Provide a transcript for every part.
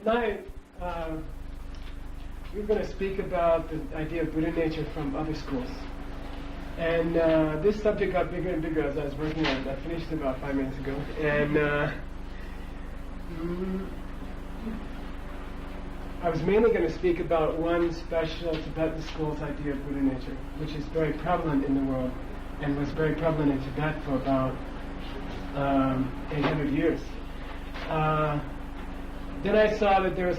Tonight, we're going to speak about the idea of Buddha nature from other schools. And this subject got bigger and bigger as I was working on it. I finished it about 5 minutes ago. And I was mainly going to speak about one special Tibetan school's idea of Buddha nature, which is very prevalent in the world and was very prevalent in Tibet for about 800 years. Then I saw that there was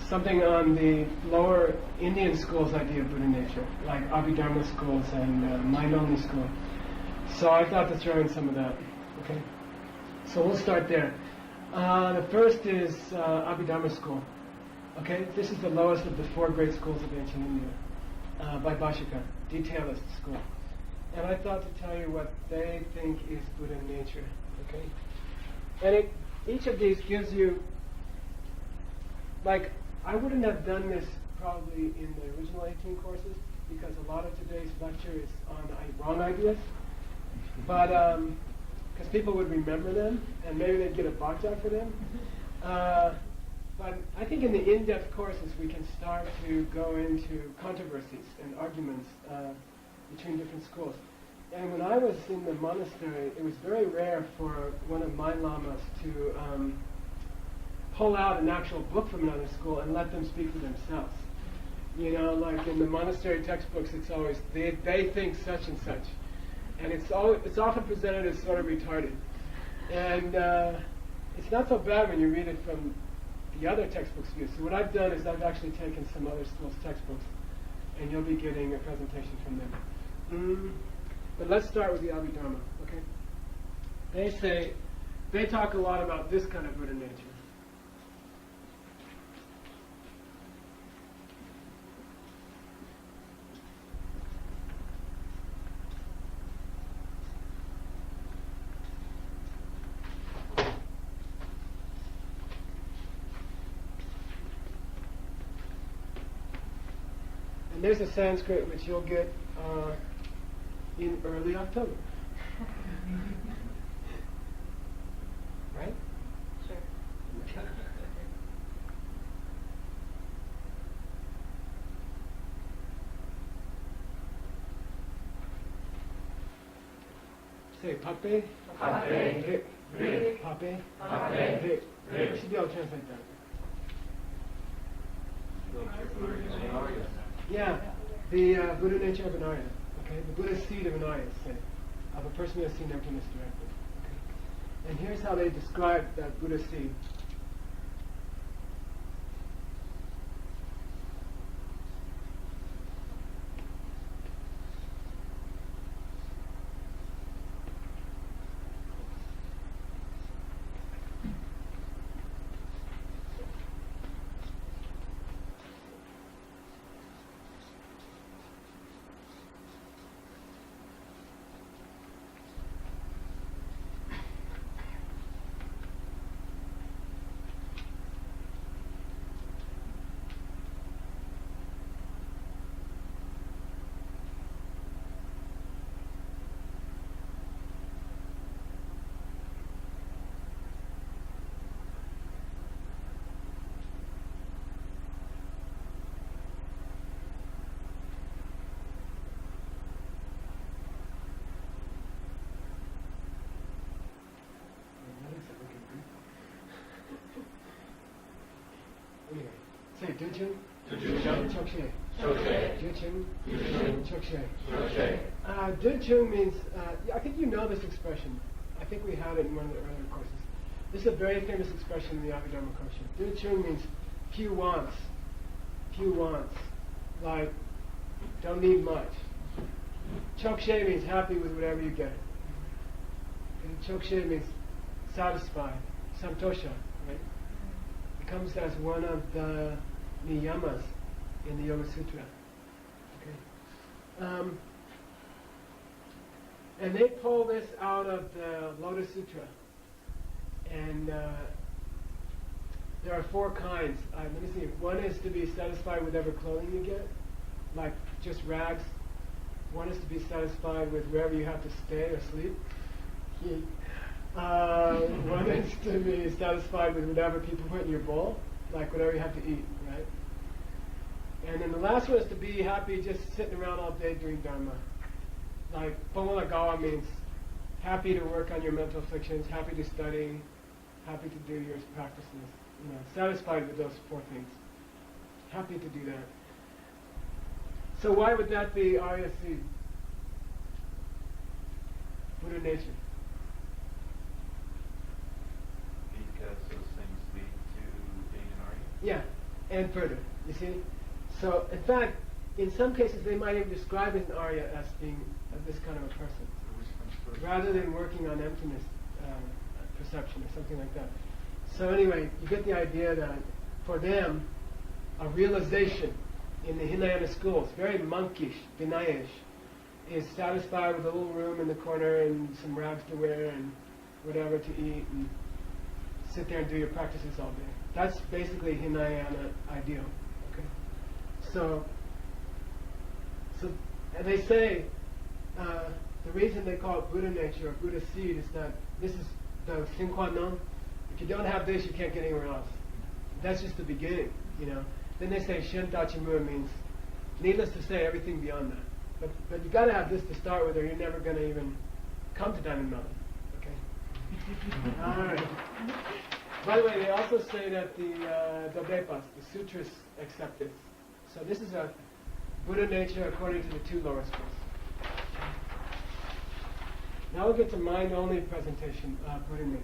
something on the lower Indian school's idea of Buddha nature, like Abhidharma schools and mind-only school. So I thought to throw in some of that. Okay, so we'll start there. The first is Abhidharma school. Okay, this is the lowest of the 4 great schools of ancient India, by Bhashika, detailist school. And I thought to tell you what they think is Buddha nature. Okay, and each of these gives you, like, I wouldn't have done this probably in the original 18 courses because a lot of today's lecture is on wrong ideas. But, because people would remember them and maybe they'd get a bhakti for them. But I think in the in-depth courses we can start to go into controversies and arguments between different schools. And when I was in the monastery, it was very rare for one of my lamas to pull out an actual book from another school and let them speak for themselves. You know, like in the monastery textbooks, it's always, they think such and such. And it's often presented as sort of retarded. And it's not so bad when you read it from the other textbooks view. So what I've done is I've actually taken some other schools' textbooks, and you'll be getting a presentation from them. But let's start with the Abhidharma, okay? They talk a lot about this kind of Buddha nature. And there's a Sanskrit which you'll get in early October. Right? Sure. Say pape. Pape. Pape. Pape. Pape. You should be able to translate that. Yeah, the Buddha nature of an Arya. Okay, the Buddha seed of an Arya, say, of a person who has seen emptiness directly. Okay, and here's how they describe that Buddha seed. Anyway, say Dujun. Chokshe. Dujun. Chokshe. Dujun means, I think you know this expression. I think we had it in one of the earlier courses. This is a very famous expression in the Abhidharma Kosha. Dujun means few wants. Few wants. Like, don't need much. Chokshe means happy with whatever you get. And Chokshe means satisfied. Santosha, right? It comes as one of the niyamas in the Yoga Sutra. Okay, and they pull this out of the Lotus Sutra, and there are 4 kinds. Let me see. One is to be satisfied with whatever clothing you get, like just rags. One is to be satisfied with wherever you have to stay or sleep. One is to be satisfied with whatever people put in your bowl. like whatever you have to eat, right? And then the last one is to be happy just sitting around all day doing Dharma. Like, Pomolagawa means happy to work on your mental afflictions, happy to study, happy to do your practices, satisfied with those four things. Happy to do that. So why would that be Arya seed? Buddha nature. Because those things lead to being an Arya? Yeah, and further, you see? So, in fact, in some cases they might even describe an Arya as being this kind of a person, rather than working on emptiness perception or something like that. So anyway, you get the idea that for them, a realization in the Hinayana schools, very monkish, Vinaya-ish, is satisfied with a little room in the corner and some rags to wear and whatever to eat and sit there and do your practices all day. That's basically Hinayana ideal. Okay, so and they say the reason they call it Buddha nature or Buddha seed is that this is the sine qua non. If you don't have this, you can't get anywhere else. That's just the beginning, Then they say Shen Dachi Mu means, needless to say, everything beyond that. But you got to have this to start with, or you're never going to even come to Diamond Mountain. Okay. All right. By the way, they also say that the Dodepas, the sutras, accept this. So this is a Buddha nature according to the two lower schools. Now we'll get to mind-only presentation of Buddha nature.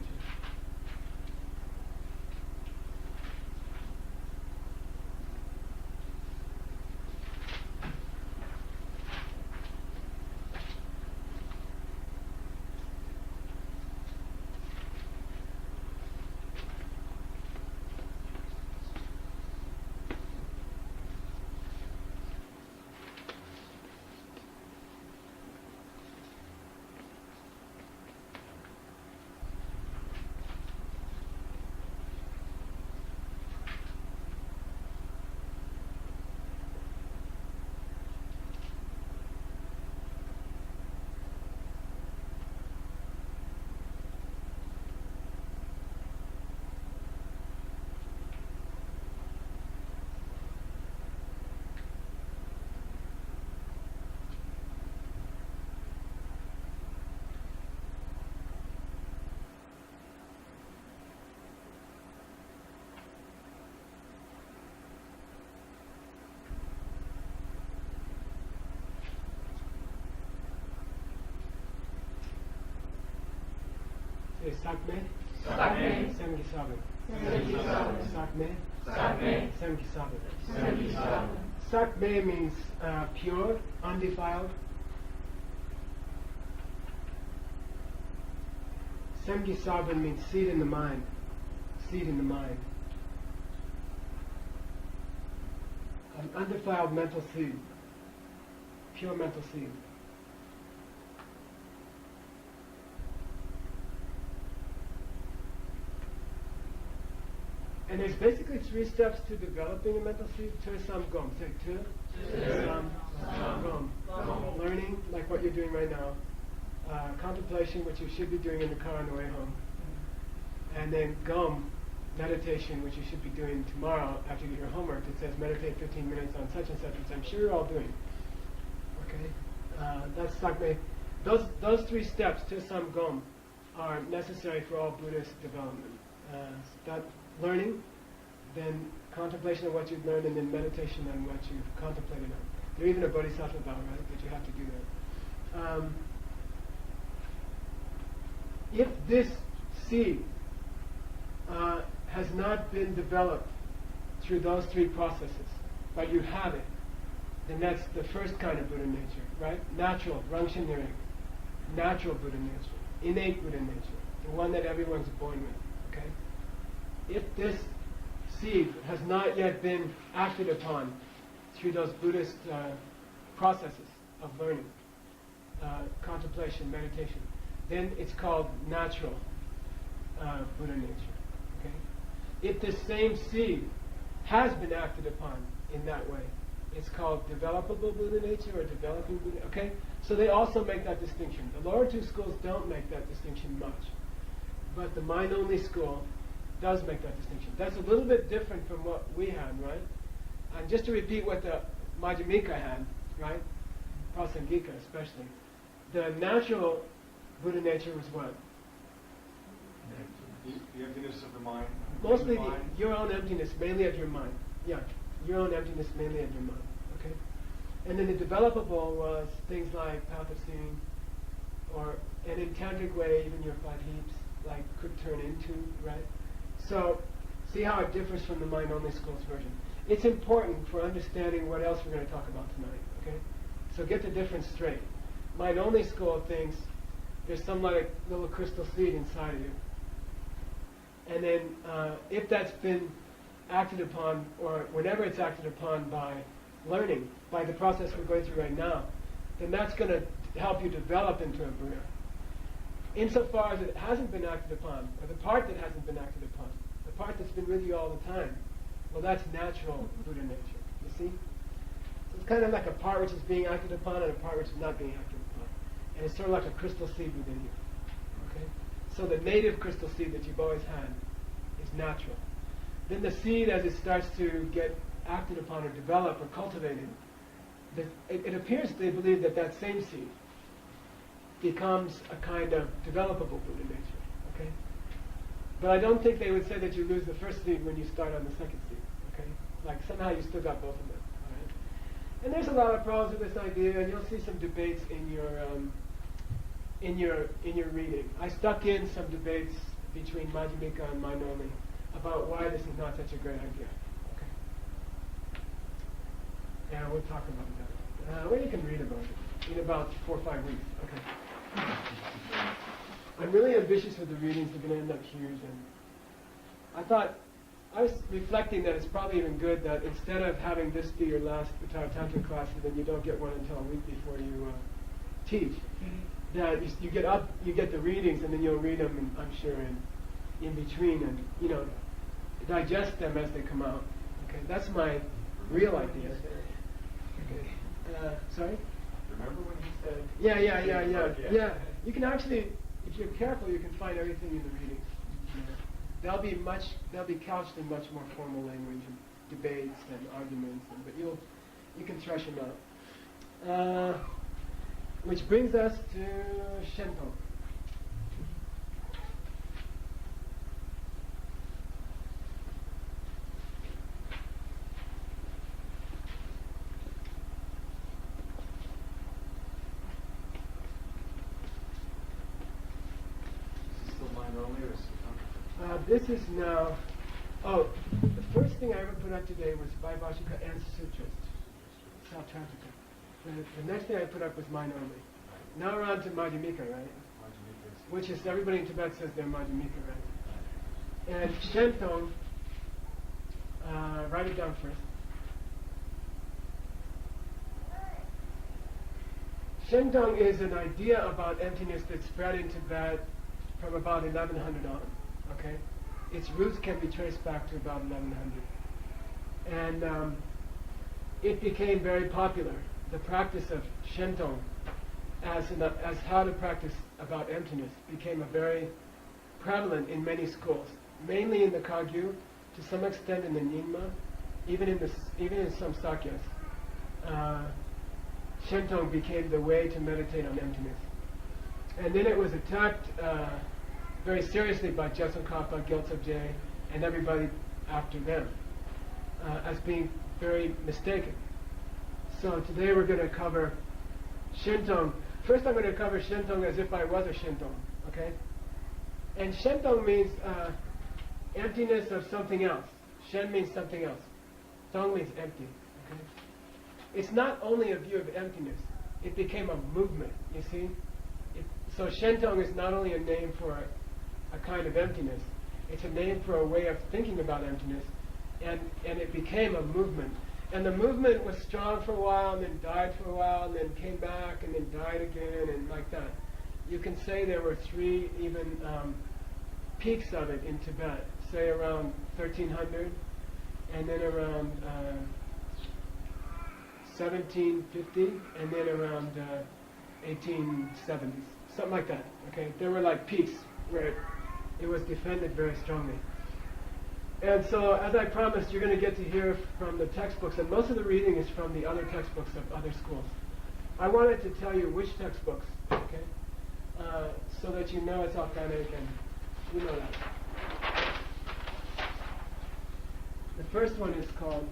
Say Sakme. Sakme. Samgisabe. Samgisabe. Sakme. Sakme. Samgisabe. Samgisabe. Sakme means pure, undefiled. Samgisabe means seed in the mind. Seed in the mind. An undefiled mental seed. Pure mental seed. And there's basically 3 steps to developing a mental seed. Tu sam gom. Say tu sam gom. Learning, like what you're doing right now. Contemplation, which you should be doing in the car on the way home. And then gom, meditation, which you should be doing tomorrow after you do your homework. It says meditate 15 minutes on such and such, which I'm sure you're all doing. Okay? That's sakme. Those 3 steps, tu sam gom, are necessary for all Buddhist development. That learning, then contemplation of what you've learned, and then meditation on what you've contemplated on. There's even a bodhisattva vow, right, that you have to do that. If this seed has not been developed through those 3 processes, but you have it, then that's the first kind of Buddha nature, right? Natural, Rangshan Nirig, natural Buddha nature, innate Buddha nature, the one that everyone's born with, okay? If this seed has not yet been acted upon through those Buddhist processes of learning, contemplation, meditation, then it's called natural Buddha nature. Okay? If this same seed has been acted upon in that way, it's called developable Buddha nature or developing Buddha. Okay? So they also make that distinction. The lower 2 schools don't make that distinction much, but the mind-only school does make that distinction. That's a little bit different from what we had, right? And just to repeat what the Madhyamika had, right? Prasangika especially. The natural Buddha nature was what? The emptiness of the mind. Mostly the mind. your own emptiness, mainly of your mind. Yeah, your own emptiness, mainly of your mind. Okay? And then the developable was things like path of seeing, or an in tantric way, even your five heaps, like could turn into, right? So, see how it differs from the mind-only school's version. It's important for understanding what else we're going to talk about tonight, okay? So get the difference straight. Mind-only school thinks there's some like little crystal seed inside of you. And then if that's been acted upon, or whenever it's acted upon by learning, by the process we're going through right now, then that's going to help you develop into a Buddha. Insofar as it hasn't been acted upon, or the part that hasn't been acted upon, the part that's been with you all the time, well, that's natural Buddha nature, you see? So it's kind of like a part which is being acted upon and a part which is not being acted upon. And it's sort of like a crystal seed within you, okay? So the native crystal seed that you've always had is natural. Then the seed, as it starts to get acted upon or develop or cultivated, it appears they believe that that same seed becomes a kind of developable Buddha nature, okay? But I don't think they would say that you lose the first seed when you start on the second seed, okay? Like somehow you still got both of them, all right? And there's a lot of problems with this idea, and you'll see some debates in your reading. I stuck in some debates between Madhyamika and mind-only about why this is not such a great idea, okay? Yeah, we'll talk about that. Well, you can read about it in about 4 or 5 weeks, okay? I'm really ambitious with the readings. They're going to end up huge, and I was reflecting that it's probably even good that instead of having this be your last UttaraTantra class, and then you don't get one until a week before you teach, that you get the readings, and then you'll read them, I'm sure, in between, and digest them as they come out. Okay, that's my real idea. Okay. Sorry. Remember when he said? Yeah. You can actually, if you're careful, you can find everything in the readings. They'll be couched in much more formal language and debates and arguments, but you can thresh them out. Which brings us to Shento. This is now, the first thing I ever put up today was Vaibhashika and Sutras, South Tantra. The next thing I put up was mine only. Now we're on to Madhyamika, right? Which is, everybody in Tibet says they're Madhyamika, right? And Shentong, write it down first. Shentong is an idea about emptiness that spread in Tibet from about 1100 on, okay? Its roots can be traced back to about 1100. And it became very popular. The practice of Shentong as how to practice about emptiness became a very prevalent in many schools, mainly in the Kagyu, to some extent in the Nyingma, even in some Sakyas. Shentong became the way to meditate on emptiness. And then it was attacked very seriously by Tsongkhapa, Gyaltsab Je, and everybody after them, as being very mistaken. So today we're going to cover Shentong. First I'm going to cover Shentong as if I was a Shentong, okay? And Shentong means emptiness of something else. Shen means something else. Tong means empty, okay? It's not only a view of emptiness, it became a movement, you see? So Shentong is not only a name for a kind of emptiness, it's a name for a way of thinking about emptiness, and it became a movement. And the movement was strong for a while, and then died for a while, and then came back, and then died again, and like that. You can say there were 3 even peaks of it in Tibet, say around 1300, and then around 1750, and then around 1870s, something like that. Okay, there were like peaks where it was defended very strongly. And so, as I promised, you're going to get to hear from the textbooks, and most of the reading is from the other textbooks of other schools. I wanted to tell you which textbooks, okay, so that you know it's authentic and you know that. The first one is called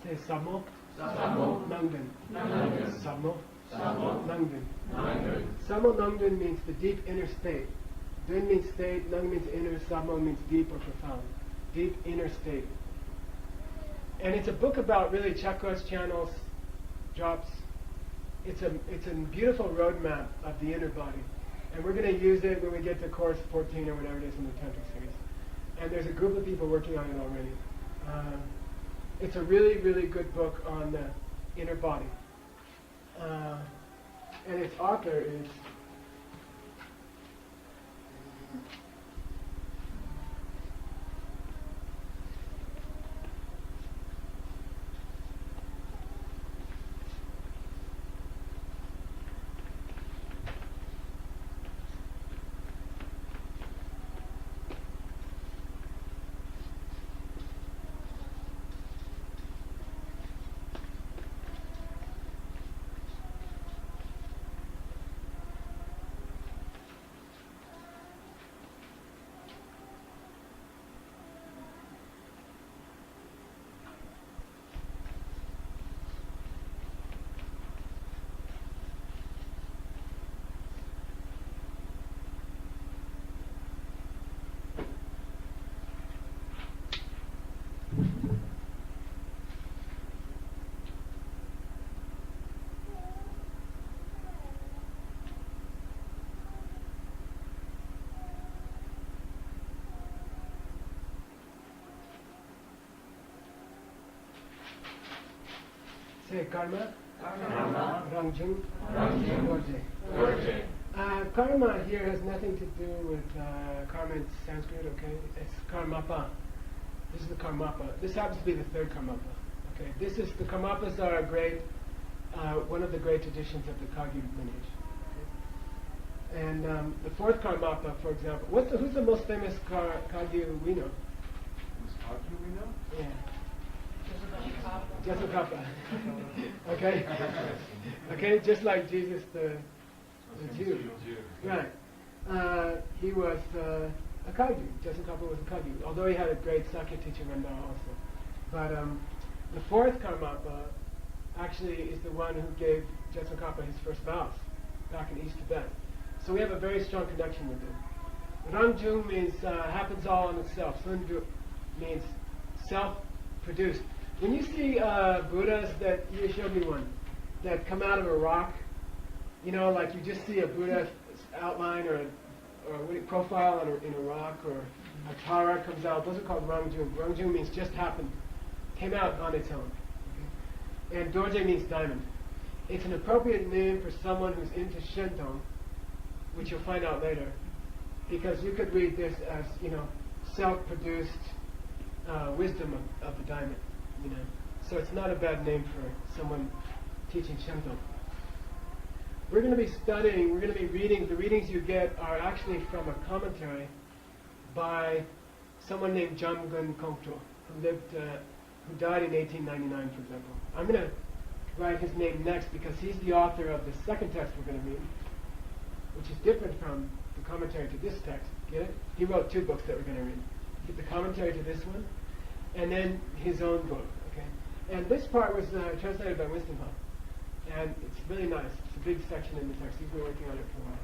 say Samo, Samo, Nangden. Nangden. Samo, Samo, Nangden. Nangden. Samo Nangden means the deep inner state. Dun means state, Nang means inner, Samo means deep or profound. Deep inner state. And it's a book about really chakras, channels, drops. It's a beautiful roadmap of the inner body. And we're going to use it when we get to course 14 or whatever it is in the Tantric series. And there's a group of people working on it already. It's a really, really good book on the inner body. And its author is say Karma, Karma, Rangjung, Rangjung, Dorje. Dorje. Karma here has nothing to do with karma in Sanskrit, okay? It's karmapa. This is the karmapa. This happens to be the third karmapa. Okay, the karmapas are a great, one of the great traditions of the Kagyu lineage. Okay? And the fourth karmapa, for example, who's the most famous Kagyu we know? Who's Kagyu we know? Yeah. Jasukapa. Okay? Okay, just like Jesus the Jew. Right. He was a Kagyu. Jasukapa was a Kagyu, although he had a great Sakya teacher Randa also. But the fourth Karmapa actually is the one who gave Jasukapa his first vows back in East Tibet. So we have a very strong connection with him. Rangjung means happens all on itself. Sunju means self-produced. When you see Buddhas that, you showed me one, that come out of a rock, you know, like you just see a Buddha outline or a profile in a rock, or a Tara comes out, those are called Rangjung. Rangjung means just happened, came out on its own. Okay? And Dorje means diamond. It's an appropriate name for someone who's into Shentong, which you'll find out later, because you could read this as, you know, self-produced wisdom of the diamond. You know, so it's not a bad name for someone teaching Shentong. We're going to be studying, we're going to be reading, the readings you get are actually from a commentary by someone named Jamgun Kongtrul, who died in 1899, for example. I'm going to write his name next because he's the author of the second text we're going to read, which is different from the commentary to this text. Get it? He wrote two books that we're going to read. The commentary to this one, and then his own book, okay? And this part was translated by Winston Hall. And it's really nice. It's a big section in the text. He's been working on it for a while.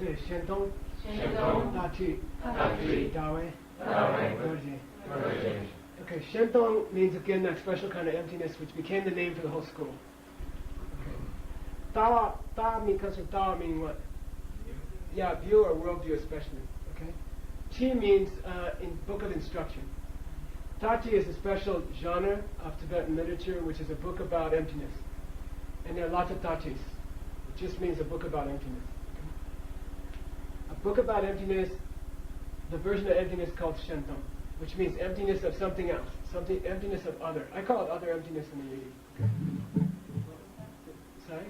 Say Shentong, Shentong, Dachi, Dachi, Dawe, Dawe, Dorje. Dorje. Okay, Shentong means again that special kind of emptiness which became the name for the whole school. Tawa, Ta because of Tawa meaning what? Yeah, view or worldview especially. Okay. Chi means in book of instruction. Tachi is a special genre of Tibetan literature which is a book about emptiness. And there are lots of tachis. It just means a book about emptiness. Okay? A book about emptiness, the version of emptiness called Shentong, which means emptiness of something else, something emptiness of other. I call it other emptiness in the reading. Okay? Sorry?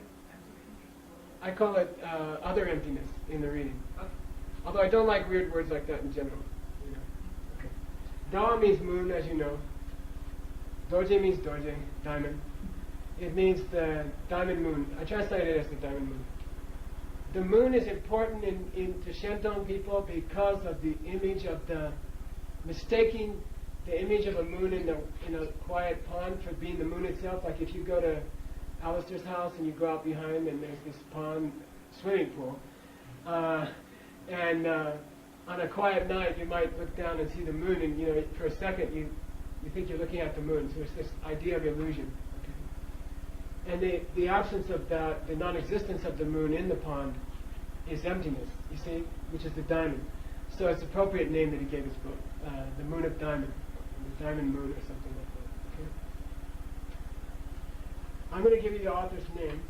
I call it other emptiness in the reading. Although I don't like weird words like that in general. You know? Okay. Da means moon, as you know. Dorje means dorje, diamond. It means the diamond moon. I translate it as the diamond moon. The moon is important to Shentong people because of the image of the mistaking the image of a moon in a quiet pond for being the moon itself. Like if you go to Alistair's house and you go out behind and there's this pond swimming pool, and on a quiet night you might look down and see the moon, and for a second you think you're looking at the moon. So it's this idea of illusion. And the absence of that, the non-existence of the moon in the pond, is emptiness, you see, which is the diamond. So it's an appropriate name that he gave his book, The Moon of Diamond, the Diamond Moon or something like that. Okay? I'm going to give you the author's name.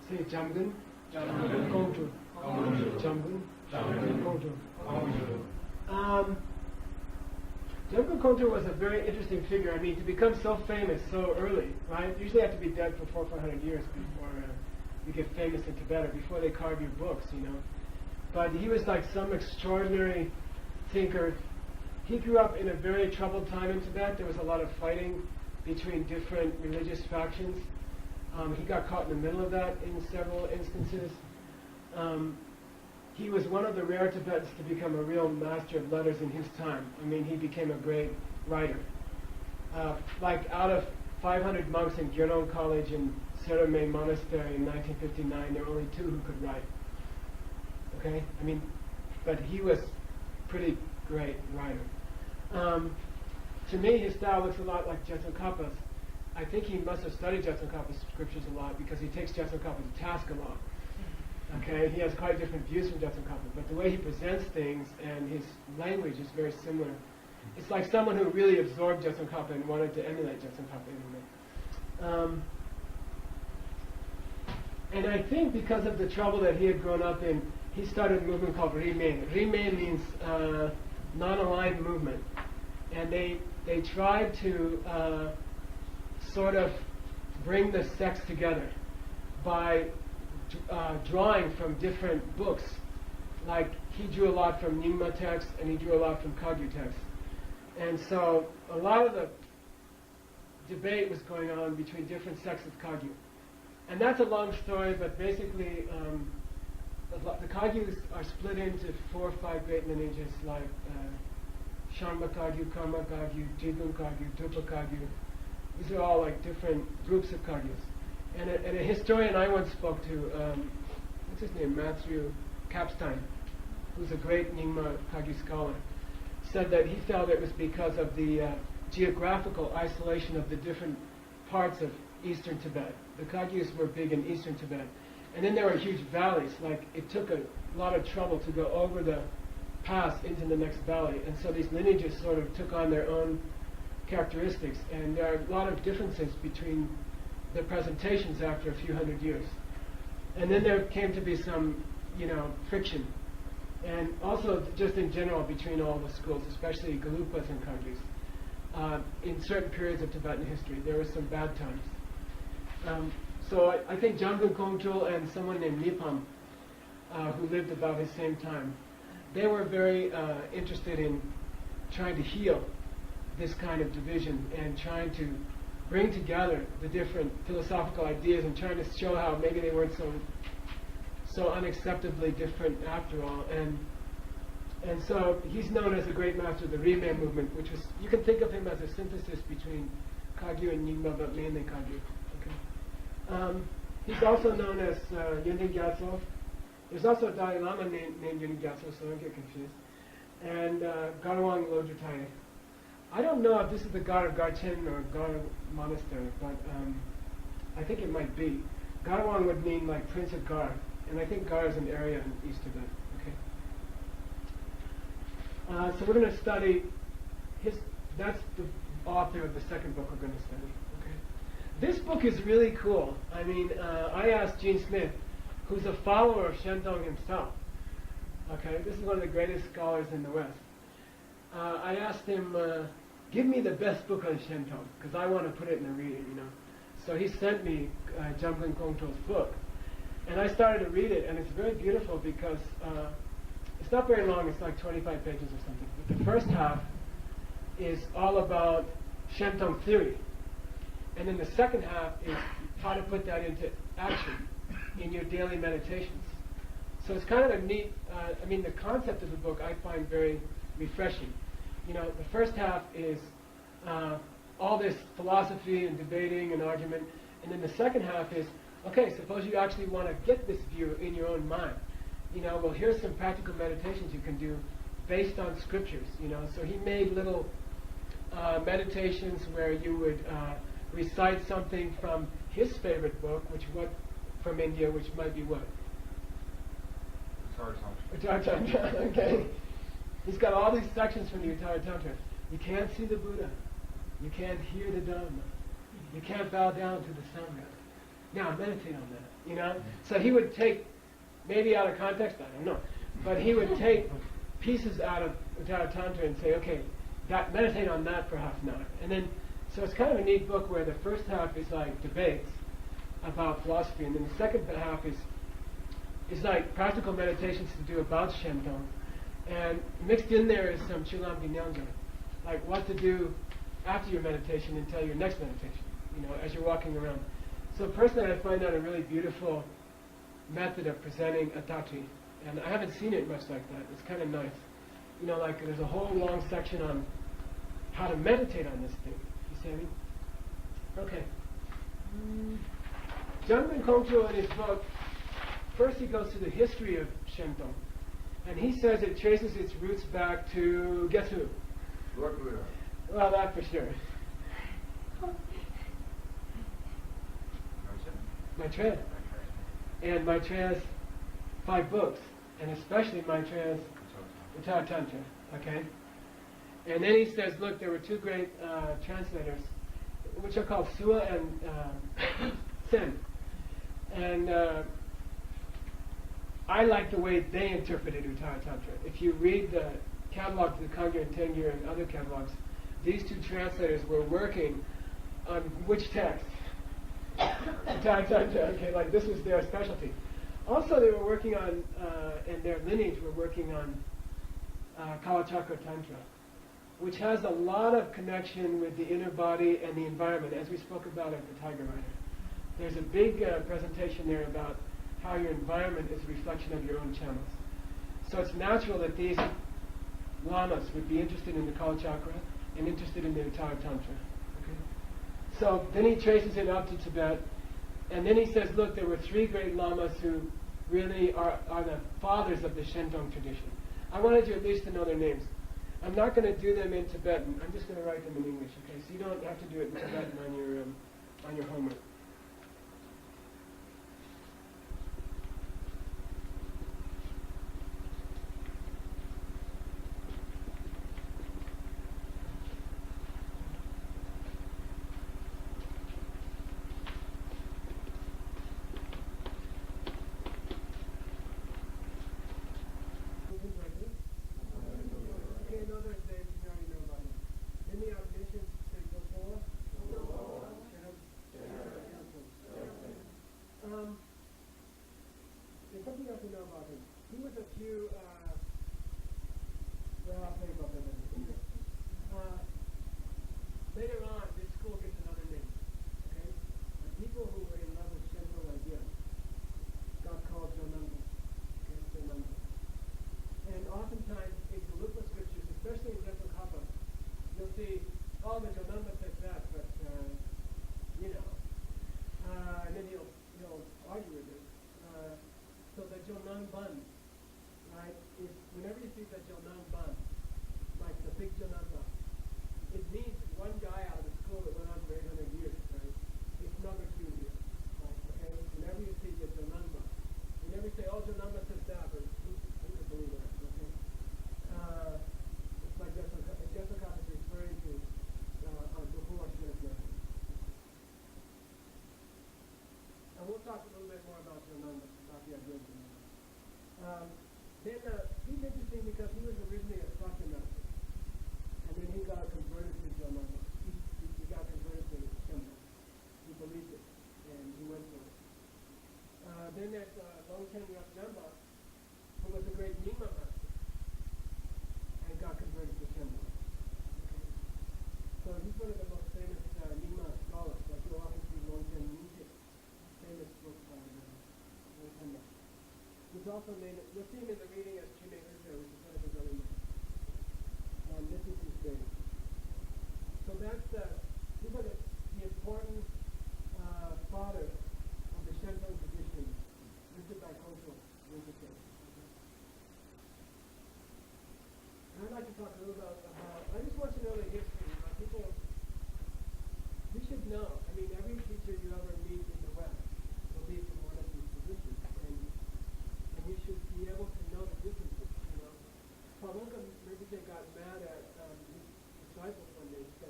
Say Jamgun, Gongju. Jamgun, Gongju. Jamgun Gongju was a very interesting figure. I mean, to become so famous so early, right? You usually have to be dead for 400 or 500 years before you get famous in Tibet, or before they carve your books, But he was like some extraordinary thinker. He grew up in a very troubled time in Tibet. There was a lot of fighting between different religious factions. He got caught in the middle of that in several instances. He was one of the rare Tibetans to become a real master of letters in his time. I mean, he became a great writer. Like out of 500 monks in Gyurong College and Serame Monastery in 1959, there were only 2 who could write. Okay? I mean, but he was pretty great writer. To me, his style looks a lot like Jetsun Kapa's. I think he must have studied Jetsun Kapa's scriptures a lot because he takes Jetsun Kapa to task a lot. Okay, he has quite different views from Jetsun Kapa, but the way he presents things and his language is very similar. It's like someone who really absorbed Jetsun Kapa and wanted to emulate Jetsun Kapa in a way. And I think because of the trouble that he had grown up in, he started a movement called Rime. Rime means non-aligned movement. And they tried to sort of bring the sects together by drawing from different books. Like he drew a lot from Nyingma texts and he drew a lot from Kagyu texts. And so a lot of the debate was going on between different sects of Kagyu. And that's a long story, but basically the Kagyus are split into 4 or 5 great lineages like Sharma Kagyu, Karma Kagyu, Jigun Kagyu, Tupa Kagyu. These are all like different groups of Kagyus. And a historian I once spoke to, what's his name, Matthew Kapstein, who's a great Nyingma Kagyu scholar, said that he felt it was because of the geographical isolation of the different parts of eastern Tibet. The Kagyus were big in eastern Tibet. And then there were huge valleys, like it took a lot of trouble to go over the pass into the next valley. And so these lineages sort of took on their own characteristics. And there are a lot of differences between the presentations after a few hundred years. And then there came to be some, friction. And also just in general between all the schools, especially Galupas and Kagyus. In certain periods of Tibetan history, there were some bad times. So I think Jamgon Kongtrul and someone named Nipam, who lived about his same time, they were very interested in trying to heal this kind of division and trying to bring together the different philosophical ideas and trying to show how maybe they weren't so unacceptably different after all. And so he's known as a great master of the Rime movement, which is, you can think of him as a synthesis between Kagyu and Nyingma, but mainly Kagyu. He's also known as Yundin Gyatso. There's also a Dalai Lama named Yundin Gyatso, so don't get confused. And Garwang Lodritaye. I don't know if this is the god of Garchen or god of monastery, but I think it might be. Garwang would mean like Prince of Gar, and I think Gar is an area in East Tibet. Okay. So we're going to study that's the author of the second book we're going to study. This book is really cool. I mean, I asked Gene Smith, who's a follower of Shentong himself. Okay, this is one of the greatest scholars in the West. I asked him, give me the best book on Shentong, because I want to put it in a reading, So he sent me Jamgon Kongtrul's book. And I started to read it, and it's very beautiful because it's not very long, it's like 25 pages or something. But the first half is all about Shentong theory. And then the second half is how to put that into action in your daily meditations. So it's kind of a neat, the concept of the book I find very refreshing. The first half is all this philosophy and debating and argument. And then the second half is, okay, suppose you actually want to get this view in your own mind. Well, here's some practical meditations you can do based on scriptures, So he made little meditations where you would recite something from his favorite book, from India, which might be what? UttaraTantra. Okay. He's got all these sections from the UttaraTantra. You can't see the Buddha. You can't hear the Dhamma. You can't bow down to the Sangha. Now meditate on that, So he would take, maybe out of context, I don't know, but he would take pieces out of UttaraTantra and say, okay, meditate on that for half an hour. And then so it's kind of a neat book where the first half is like debates about philosophy, and then the second half is like practical meditations to do about Shentong. And mixed in there is some Chulam Ginyanga, like what to do after your meditation until your next meditation, as you're walking around. So personally I find that a really beautiful method of presenting a tattva. And I haven't seen it much like that. It's kind of nice. Like there's a whole long section on how to meditate on this thing. Okay. Jamgon Kongtrul in his book, first he goes to the history of Shentong. And he says it traces its roots back to, guess who? Lord Buddha. Well, that for sure. Maitreya. And Maitreya's 5 books, and especially Maitreya's UttaraTantra. Okay? And then he says, look, there were 2 great translators, which are called Sua and Sen. And I like the way they interpreted UttaraTantra. If you read the catalog to the Kagyu and Tengyur and other catalogs, these 2 translators were working on which text? UttaraTantra, okay, like this was their specialty. Also, they were working on, and their lineage were working on Kalachakra Tantra, which has a lot of connection with the inner body and the environment, as we spoke about at the Tiger Rider. There's a big presentation there about how your environment is a reflection of your own channels. So it's natural that these lamas would be interested in the Kalachakra and interested in the UttaraTantra. Okay? So then he traces it up to Tibet, and then he says, look, there were 3 great lamas who really are the fathers of the Shentung tradition. I wanted you at least to know their names. I'm not going to do them in Tibetan. I'm just going to write them in English, okay? So you don't have to do it in Tibetan on your homework. There's something else to know about him. He was a few, well, I'll tell you about that later. Later on, this school gets another name, okay? The people who were in love with Shentung ideas got called Jonanda, okay? Jonanda. And oftentimes, in the Lupa scriptures, especially in Jepakapa, you'll see, oh, the Jonanda says that, but, and then he'll argue with it. So the Jonang Ban, right, is whenever you see the Jonang Ban, like the big Jonanga, it means one guy out of the school that went on for 800 years, right? It's number 2 here, right, okay? Whenever you see the Jonang Ban, you never say, oh, Jonanga says that, but who could believe that, okay? It's like Jessica is referring to Bukhua Shmita. And we'll talk a little bit more about Jonanga, about the idea of Jonanga. Then he's interesting because he was originally a Sakya master, and then he got converted to Jonanga. He got converted to Shentung. He believed it, and he went for it. Then there's Longchen Yasnamba, who was a great Nima master, and got converted to Shentung. Okay. So he's one of the most famous Nima scholars. Like you'll often see Longchen Yinche, famous book by Longchen. He's also made it, you'll see him in the reading as Chime Urja, which is one of his other books. This is his grave. So that's these are the important fathers of the Shentung tradition, listed by cultural Rinpoche. And I'd like to talk a little about, I just want you to know the history. People, you should know. I mean, every teacher you ever meet in the West will be from one of these traditions. And you should be able to know the differences, you know. Pavloka Rinpoche got mad at his disciples one day. He said,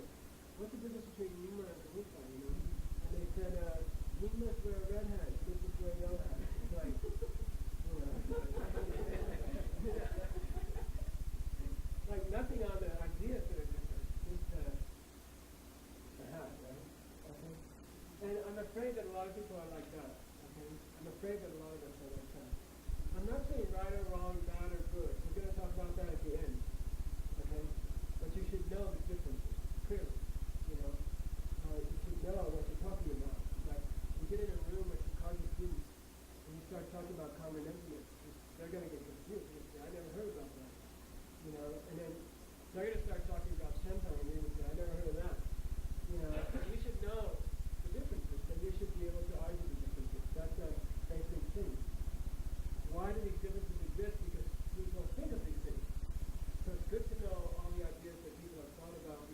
what's the difference between Nima and Kamuka, you know? And they said, Nimas wear red hats, this is wear yellow hats. It's like, you know. Like nothing on the ideas that are different, just the hat, right? Okay? And I'm afraid that a lot of people are like that, okay? I'm afraid that a lot of us are like that. I'm not saying right or wrong, bad or good. We're going to talk about that at the end. Okay? But you should know the differences, clearly. You know? You should know what you're talking about. Like, you get in a room with Chicago students, and you start talking about common emptiness, they're going to get confused. They're going to say, I never heard about that. You know? And then they're going to start talking about Shentung, and you're going to say, I never heard of that. You know? You should know the differences, and you should be able to argue the differences. That's a basic thing. Why do these differences exist? Because people think of these things. So it's good to know all the ideas that people have thought about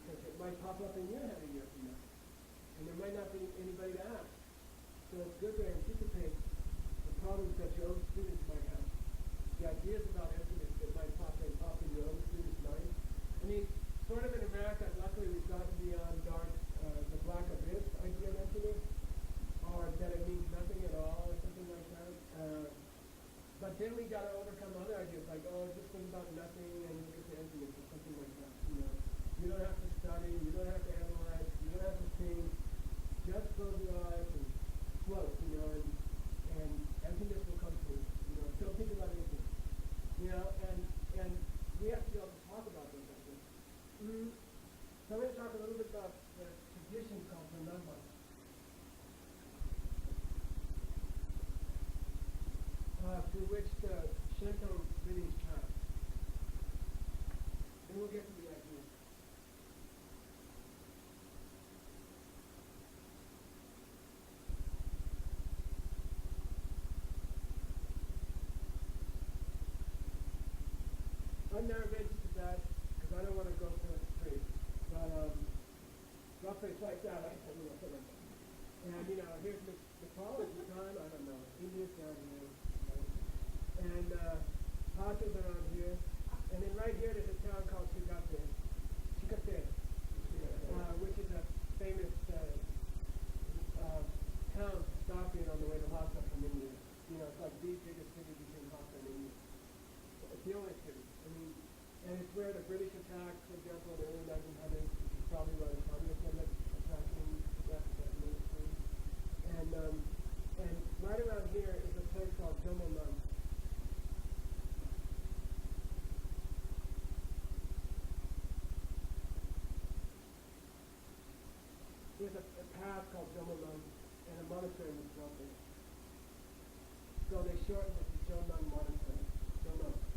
I've never been to Tibet because I don't want to go to the street. But roughly it's like that. And here's Nepal is Bhutan, I don't know. India's down here. Right? And Pasha's around here. And then right here there's a town called Chikate, which is a famous town stopping on the way to Lhasa from India. It's like the biggest city between Lhasa and India. It's the only city. And it's where the British attacked, for example, in the early 1900s, which is probably where the communists ended up attacking the military. And right around here is a place called Jomoman. There's a path called Jomoman, and a monastery was built there. So they shortened it to Jonan Monastery. Jonan Monastery.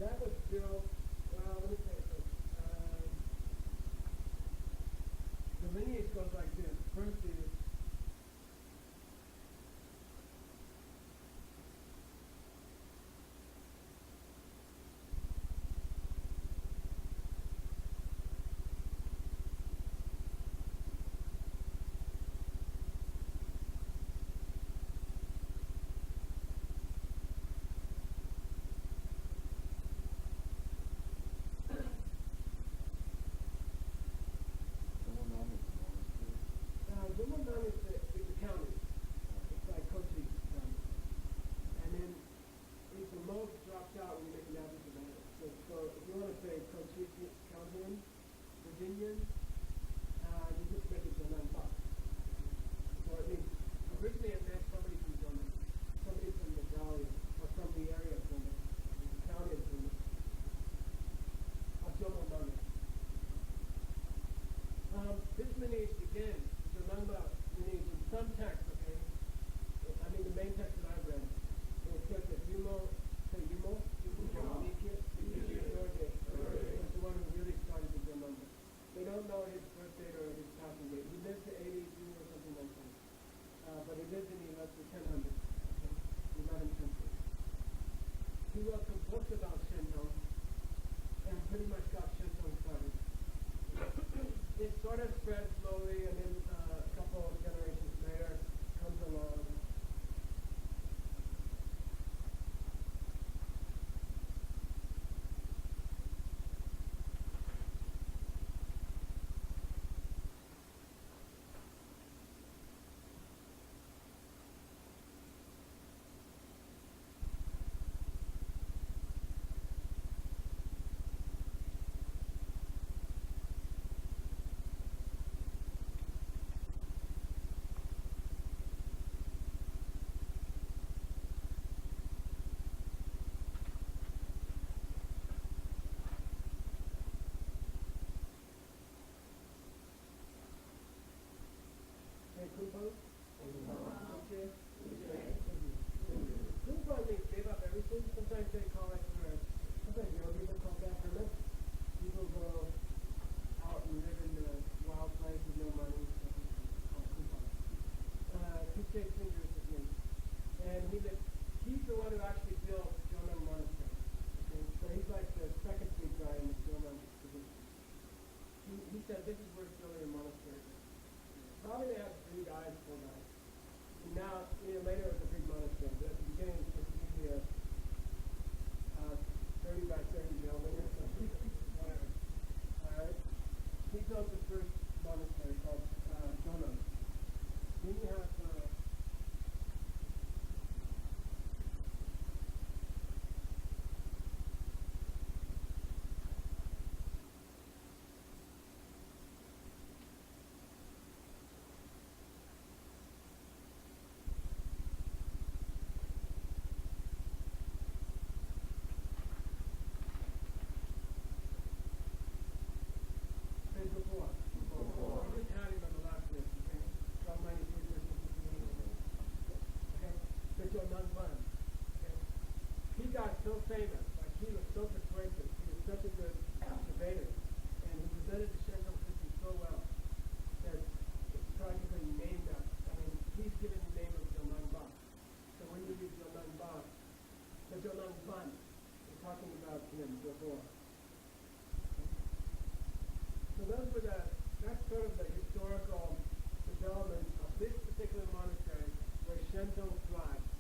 That was built, let me say it first. The lineage goes like this. First is Jomonan is the county. It's like Kochi County. And then the most drops out when you make an average of it. So if you want to say Kochi County, Virginian, you just make it Jonan Park. So it means, originally it meant somebody from Jonan, somebody from the valley, or from the area of Jonan, the county of Jonan. Jomonan. This lineage begins. Remember, lineage in some texts, okay? The main text that I've read, it says that Yumo, Nikya, was the one who really started to remember. They don't know his birth date or his passing date. He lived to 82 or something like that. But he lived in the 1000s, okay? 11th century. He wrote some books about Shinto, and pretty much got Shinto started. It sort of spread slowly, and then a couple of generations later comes along. Kumpa means gave up everything. Sometimes they call it sometimes people call that hermits. People go out and live in the wild place with no money. Called Kumpa. Tuche Singer is his name. And he's the one who actually built Jonan Monastery. Okay? So he's like the second big guy in the Jonan tradition. He said this is where building a monastery is. Probably they had 3 guys, 4 guys. And now, later it was a big monastery, but at the beginning it was usually a 30 by 30 building or something. Whatever. Alright? He built the first monastery called Jonan. Then you have he got so famous, like he was so persuasive, he was such a good debater, and he presented the Shinto system so well that it's practically named after. He's given the name him before. So that's sort of the historical development of this particular monastery where Shinto thrives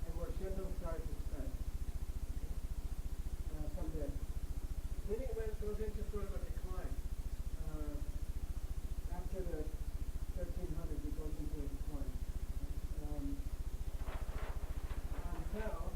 and where Shinto started to spread from there. Then it goes into sort of a decline. After the 1300s, it goes into a decline. Until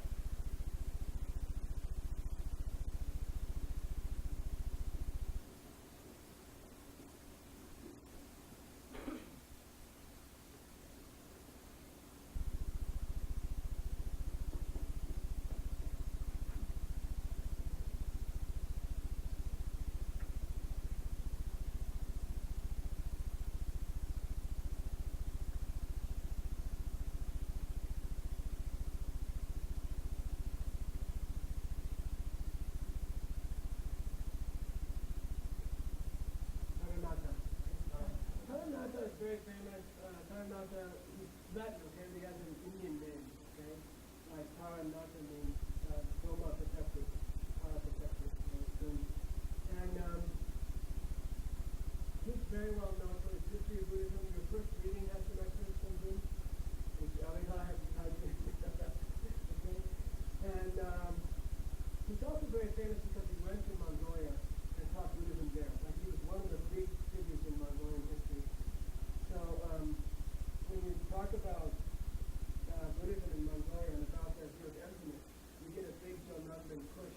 Taranatha is very famous. Taranatha is Latin, okay? They have an Indian name, okay? Like Taranatha means Doma protected, Tara protected. And he's very well known for his history of Buddhism. Your first reading has some excerpts from him, which Aliha has okay? And he's also very famous because he went to Mongolia and taught Buddhism there. Like he was one of the big figures in Mongolian history. So when you talk about Buddhism in Mongolia and about their view of emptiness, you get a big Jonathan push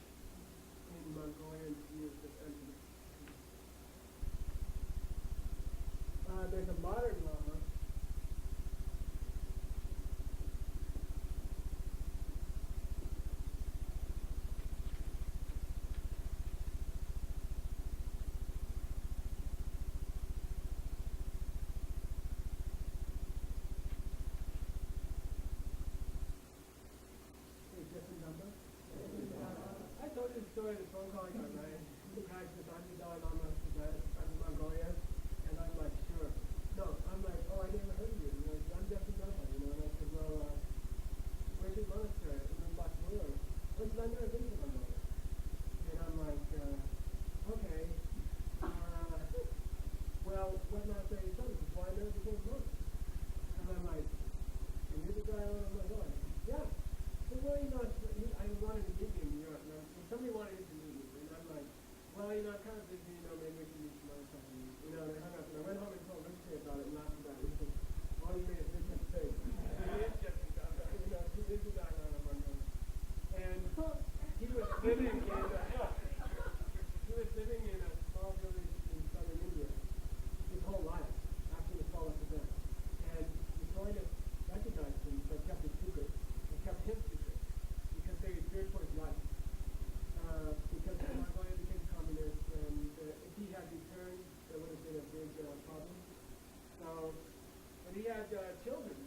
in Mongolian views of emptiness. There's a modern Lama. I told you the story of the phone call I got, right? The guy says, I'm the Dalai Lama of Tibet, I'm in Mongolia. And I'm like, sure. No, I'm like, oh, I never heard of you. And like, I'm deaf and dumb, And I said, well, where's your monastery? I said, in Bakmur. I said, I've never been to Mongolia. And I'm like, okay. Well, what monastery are you from? He says, well, I never became a monk. And I'm like, and you're the Dalai Lama of Mongolia? Yeah. So, well, I wanted to meet you in New York. And somebody wanted to meet me. And I'm like, well, I'm kind of busy, maybe we can meet some other time. And I hung up. And I went home and told Richie about it and laughed about it. He said, oh, you made a big mistake. He is just a guy. He is a guy on Mongolia. And he was living in a small village in southern India his whole life after the fall of Tibet. And the Soviets recognized him but kept it secret. They kept him secret because they feared for his life. Because Mongolia became communist, and if he had returned, there would have been a big problem. So, and he had children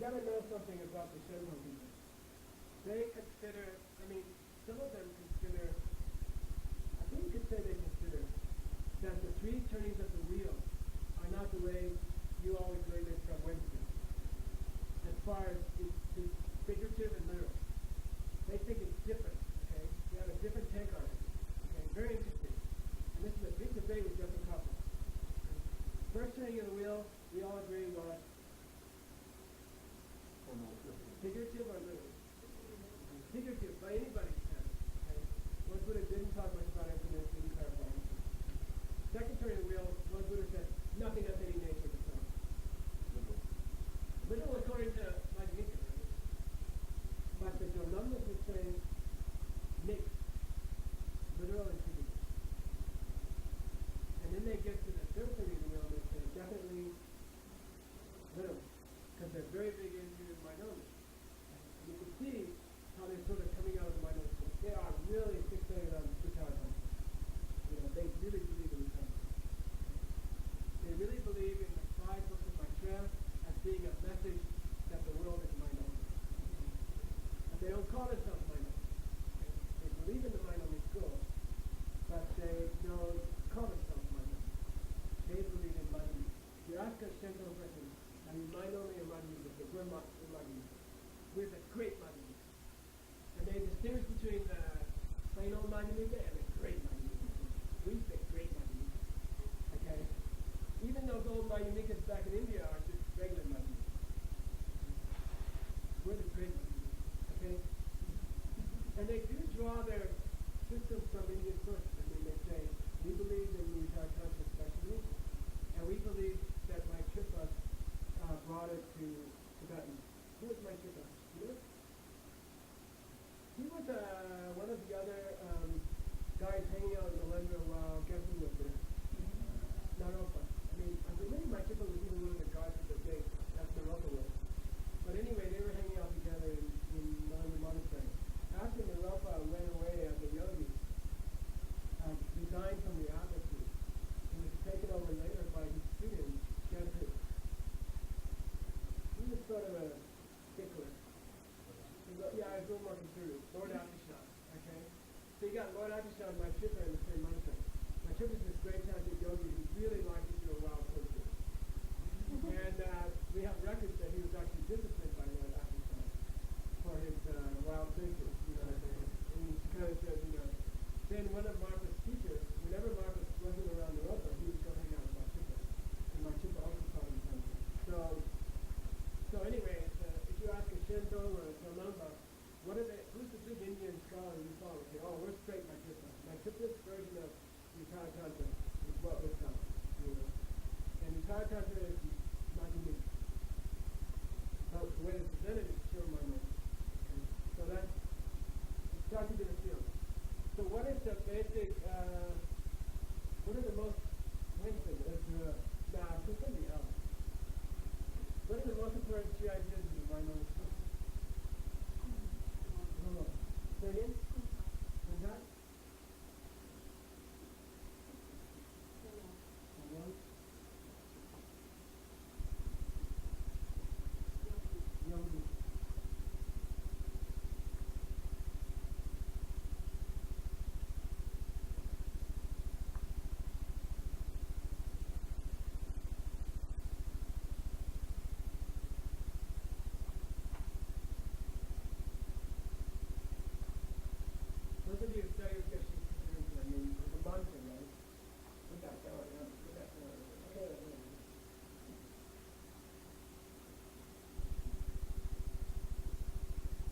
got to know something about the Shenron people. They consider, some of them consider, I think you could say they consider that the three turnings of the wheel are not the way you always learned it from Wednesday. As far as it's figurative and literal. They think it's different, okay? They have a different take on it. Okay, very interesting. And this is a big debate with different couples. First turning of the wheel, we all agree was figurative or literal? Figurative, by anybody's standard. Okay? Lord Buddha didn't talk much about infinite, didn't clarify anything. Second turning of the wheel, Lord Buddha said, nothing has any nature but self. Literal according to Madhyamika, right? But the Jolambas would say mixed, literal and figurative. And then they get to the third turning of the wheel and they say definitely literal, because they're very big into minority. And you can see how they're sort of coming out of the minority. They are really fixated on UttaraTantra. They really believe in the They really believe in the 5 books of Maitreya as being a message that the world is minority. But they don't call themselves minority. They believe in the minority school, but they don't call themselves minority. They believe in minority. If you ask a Shinto person, are you minority or minority? They say, we're minority. We're the great minority. And they distinguish between the plain old Madhyamika and the great Madhyamika. We say great Madhyamika. Okay? Even those old Madhyamikas back in India are just regular Madhyamika. We're the great Madhyamika. Okay? And they do draw their systems from Indian sources. They say, we believe in the UttaraTantra especially, and we believe that my Tripa brought it to Tibetan. Who was my Tripa? You know? He was one of the other guys hanging out in the London while Geshe was there. Naropa. I believe my Tripa was even one of the guys at the gate. That's Naropa was. But anyway, they were hanging out together in London Monastery. After Naropa went away as a yogi, resigned from the advocacy, he was taken over later by his student, Geshe. He was sort of a stickler. Yeah, I was a little more conservative. Lord Atishan, okay? So you got Lord Atishan and my Tripa in the same monastery. My Tripa is this great tantric yogi who really liked to do a wild culture. And we have records that he was actually disciplined by Lord Atishan for his wild culture. And because, then one of Martha's teachers, whenever Martha wasn't around the Europa, he would go hang out with my Tripa. And my Tripa also taught him tantra. So anyway, if you ask a Shinto or a Jolamba, who's the big Indian scholar you follow? Say, oh, we're straight my Tripa. My Tripa's version of UttaraTantra is what we're telling. And UttaraTantra is not unique. But the way it's presented is pure mind. Okay? So that's starting to get a feel. So what is the basic, what are the most, wait a second, it's something else. What are the most important 3 ideas in the mind knowledge? No. Say again? What's that? Yogi. Those of you who study with Geshe, the mantra, right? Put that down, put that down. Okay.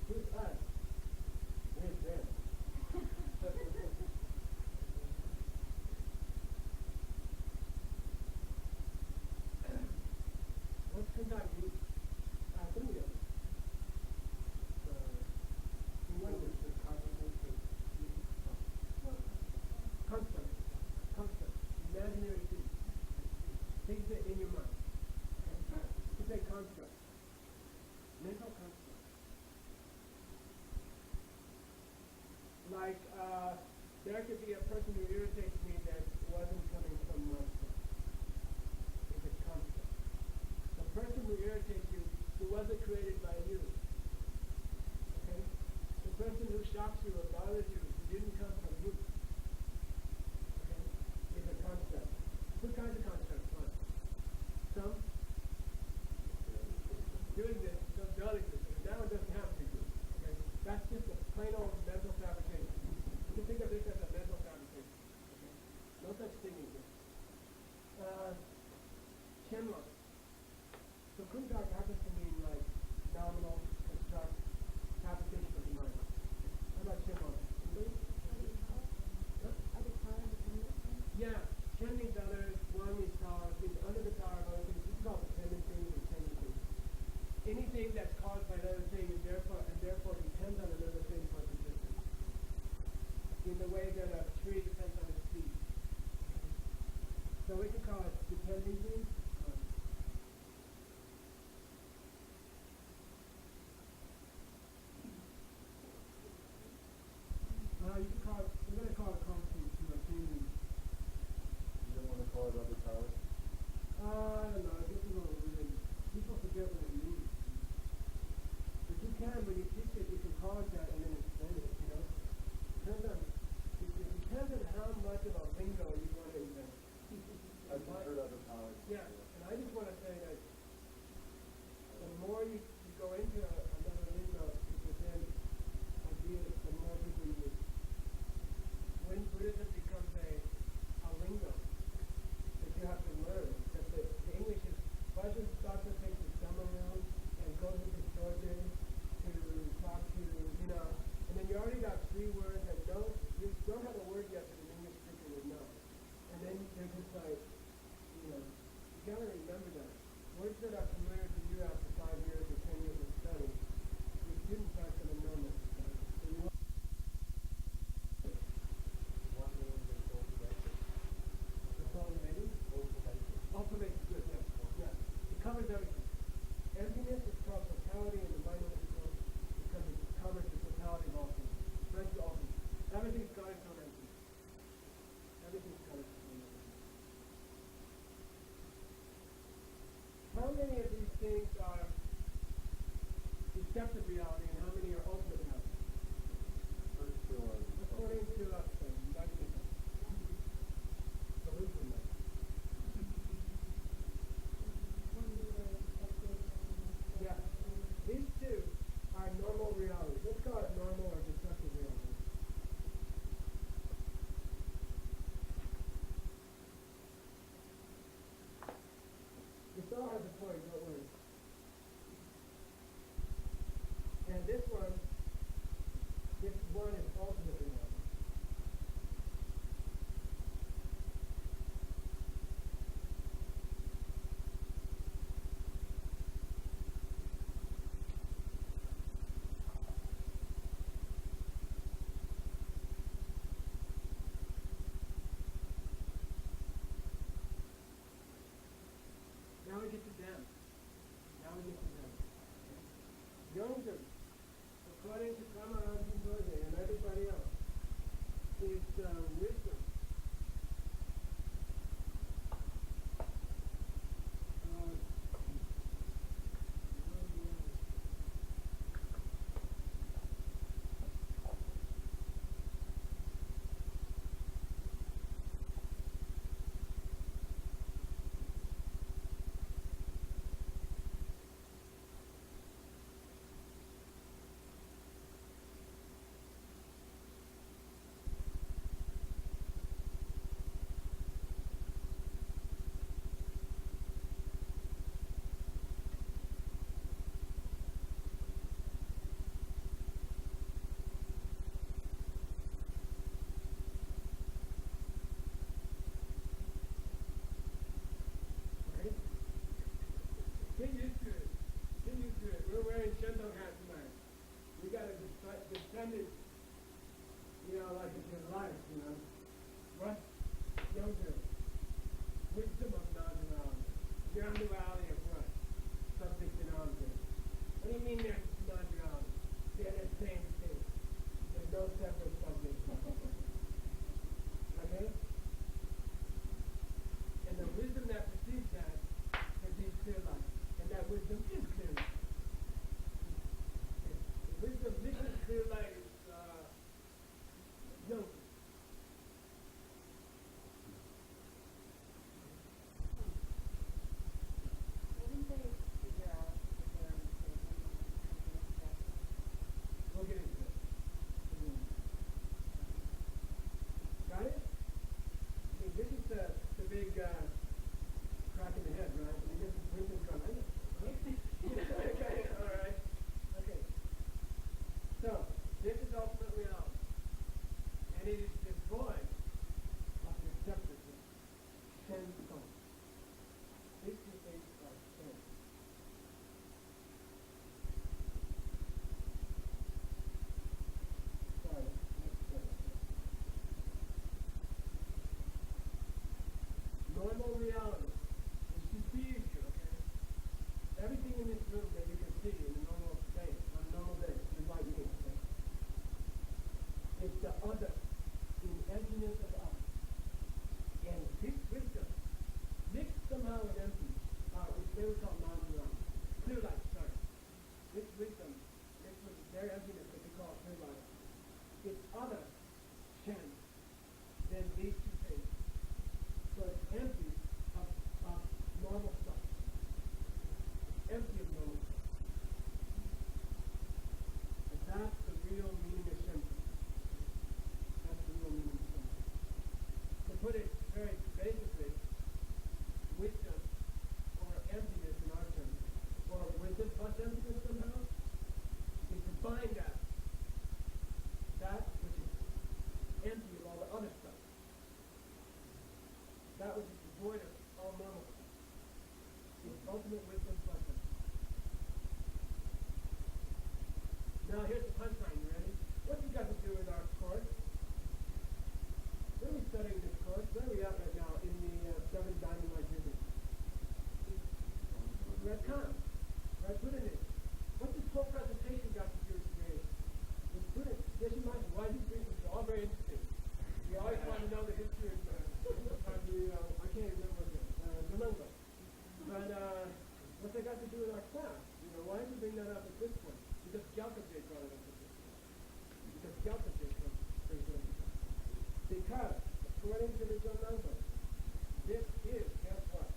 Who's us? Where's them? Let's conduct these. Concept, imaginary things, things that in your mind. It's a construct, mental construct. Like, there could be a person who irritates me that wasn't coming from oneself. It's a construct. The person who irritates you, who wasn't created shocks you or bothers you, it didn't come from you. Okay? It's a concept. Two kinds of concepts. One, some doing this, some done it, and now it doesn't have to be good. Okay? That's just a plain old mental fabrication. You can think of this as a mental fabrication. Okay? No such thing as this. Chenla. So kuntak happens to mean like nominal, construct, fabrication of the mind. How about Chenla? Yeah, Chen means others, one means power, means under the power of other things. This is called dependency or tendency. Anything that's caused by another thing and therefore depends on another thing for its existence. In the way that a tree depends on its seed. So we can call it dependency. You can call it, we're going to call it constant to a thing. You don't want to call it other powers? I don't know, it gets a little weird. People forget what it means. But you can, when you teach it, you can call it that and then explain it, you know? It depends on how much of a lingo you want to invent. I've heard other powers. Yeah, and I just want to say that the more you go into another lingo, within ideas, the more people use. When Buddhism becomes a lingo that you have to learn, that the English is, Buddhism doctor takes the summer room and goes into sources to talk to, you know, and then you already got 3 words that you don't have a word yet that an English speaker would know. And then they're just like, you know, you gotta remember that. Words that are familiar to you after 5 years or 10 years of study, your students aren't going to know necessarily. So you want One means it's cultivated. to cultivate. Ultimate is good, yes. Yeah. It covers everything. Emptiness is called totality, and the mindfulness is called because it covers the totality of all things. Right to all things. Everything's got its own emptiness. Everything's got its own emptiness. How many of these things are deceptive reality and how many are ultimate reality? First two are According to us, solution. Yeah. These two are normal realities. Let's call it normal or deceptive reality. This all has a point, don't worry. And this one is ultimate reality. Now we get to them. Yongzhen, according to Kama Anjin and everybody else, is wisdom. and it is devoid of receptacles. Shen Tong. These two things are Shen. Sorry, let's go. Normal reality is to see you, okay? Everything in this room that you can see in a normal day, on a normal day, is like me, okay? It's the other, the emptiness of us. And this wisdom, mixed somehow with empty, which they would call non-duality. Clear light, sorry. This wisdom, mixed with their emptiness, that they call clear light, it's other Shen than these two things. So it's empty of normal stuff. Empty of normal stuff. And that's the real meaning of Shen. That's the real meaning of Shen. To put it very basically, wisdom or emptiness in our terms, or wisdom plus emptiness somehow, is to find out that which is empty of all the other stuff. That which is devoid of all normal stuff. It's ultimate wisdom plus emptiness. Now here's the punchline, you ready? What's it got to do with our course? When are we studying this course? Where are we at right now in the 7 Diamond Light Vision? We're at Khan. We're at Buddhism. What's this whole presentation got to do with creation? It's Buddhism. Yes, you might. Why do you think it's all very interesting? We always want to know the history of I can't remember again. Remember. But what's that got to do with our class? You know, why did you bring that up at this point? Because Gyalpa-Jay brought it up at this point. Because Gyalpa-Jay brings it up. Because, according to the Jonanga, this is, guess what?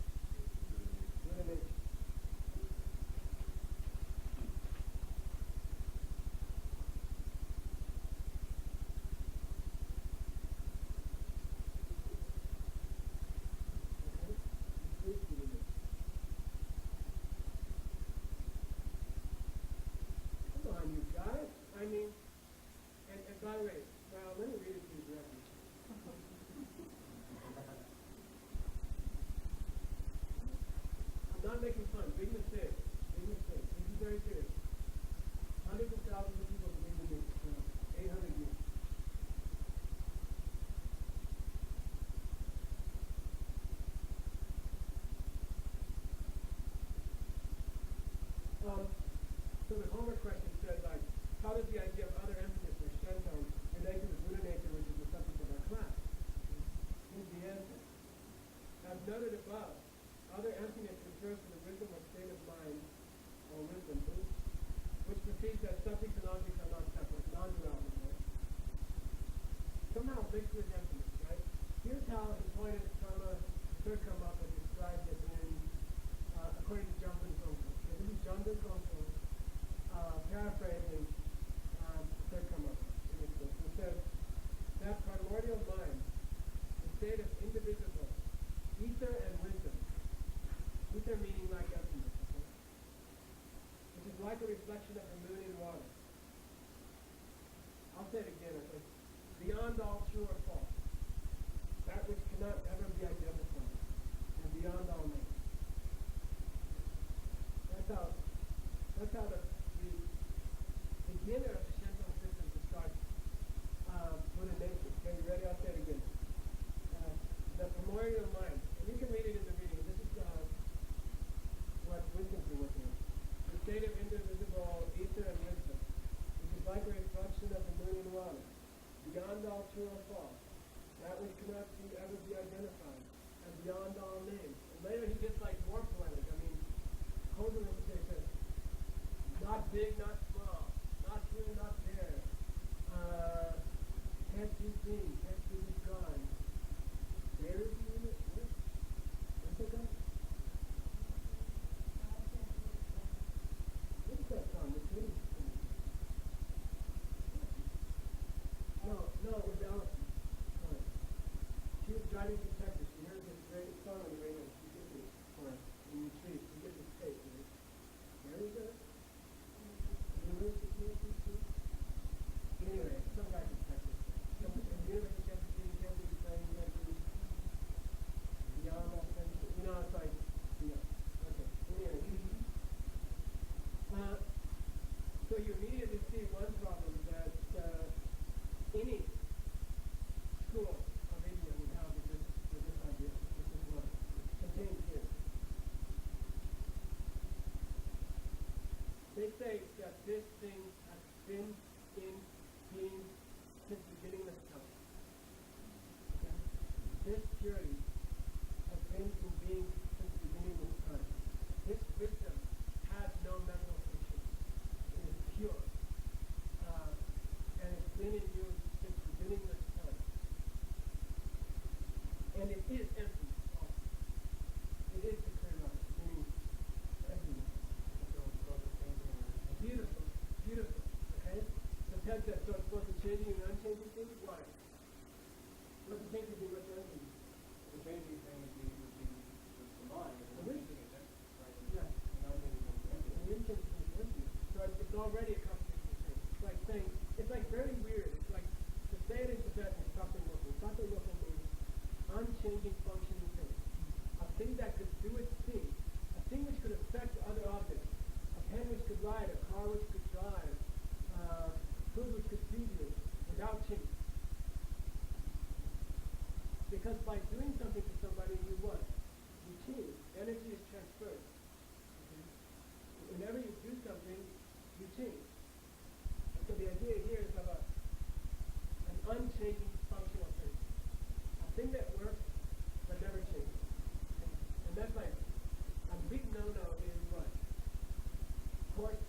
Buddha nature. Come on, you guys. I mean, and by the way, well, let me read it to you directly. I'm not making fun. Big mistake. Big mistake. This is very serious. Hundreds of thousands of people believe in this for 800 years. So the homework question said, like, how does the idea of other emptiness or Shenton relate to the Buddha nature, which is the subject of our class? Here's the answer. As noted above, other emptiness refers to the wisdom or state of mind, or wisdom, which perceives that subjects and objects are not separate, non-duality, right? Somehow mixed with emptiness, right? Here's how the point of karma, third karma, was described it in, according to Jungkook Gongpo. So this is Jungkook Gongpo, paraphrasing the third karma in this book. It says, that primordial mind, the state of indivisible, ether and wisdom. Ether meaning like emptiness, okay? Which is like a reflection of the moon in water. I'll say it again, okay? Beyond all true or false. That which cannot ever be identified. And beyond all names. That's how the beginner of the Shenton system describes Buddha nature. Okay, you ready? I'll say it again. The primordial mind. And you can read it in the reading. This is what Winston's been working on. The state of indivisible ether and wisdom, which is like a reflection of the moon in water, beyond all true or false, that which cannot ever be identified, and beyond all names. And later he gets like more poetic. I mean, Kozen says, not big, not small, not here, not there. Can't be seen, can't be described. There is the unit. What's it got? What's that song? The city. No, it was Allison. Sorry. She was driving through Texas. She heard this great song on the radio. She did this for us in the street. She did this tape. Where is it? University. Anyway, some guy from Texas. And the this thing has been in being since beginningless time. Okay? This purity has been in being since beginningless time. This wisdom has no mental issues. It is pure. And it's been in you since beginningless time. And it is empty also. It is the clear light, meaning emptiness. Beautiful, beautiful. Okay? So Ted said, so it's both the changing and unchanging things? Why? What's the changing thing, what's the unchanging? The changing thing would be the mind. The wisdom. Right. Yeah. And I'm going to And the unchanging thing is empty. So it's already a contradiction thing. It's like saying, it's like very weird. It's like to say it in Tibetan is something local. Something local means unchanging functioning thing. A thing that could do its thing. A thing which could affect other objects. A pen which could write, a car which could drive, food which could feed you without change. Because by doing something to somebody, you what? You change. Energy is transferred. Okay? Whenever you do something, you change. And so the idea here is of an unchanging functional thing. A thing that works but never changes. Okay? And that's like a big no-no in what? Course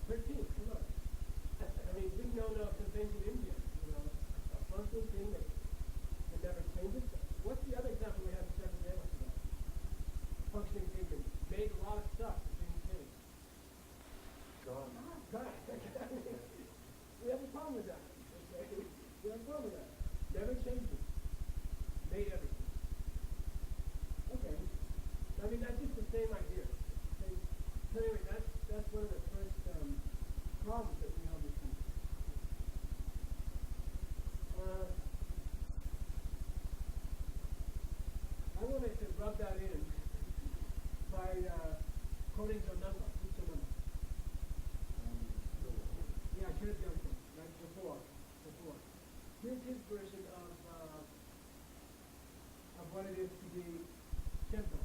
13, come on. I mean, big no-no of things in India, you know, a functional thing that never changes. What's the other example we have in Seventh Day about? Functioning thing that made a lot of stuff that didn't change. God. Right. We have a problem with that. Okay? We have a problem with that. Never changes. Made everything. Okay. I mean, that's just the same idea. Okay? So anyway, that's one of the first problems that we have with things. I wanted to rub that in by quoting Jonamba. Who's Jonamba? Yeah, Church Johnson, right? Before. Here's his version of what it is to be Shinto.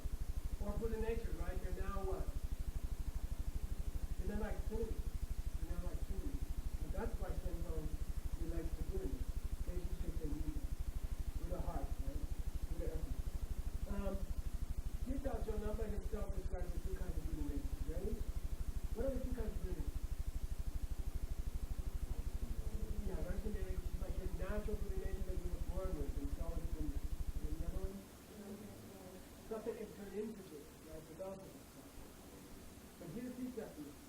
Or Buddha nature, right? They're now what? They're not like Sunnis. And that's why Shinto relates to Buddhism. Relationship and unity. With a heart, right? With an essence. Here's how Jonamba himself describes the two kinds of Buddha natures. Ready? What are the two kinds of Buddha natures? Yeah, originated, like his natural Buddha nature that you were born with, and it's always been in the other one. Something can turn into Buddha, right? Developing itself. But here's his definition.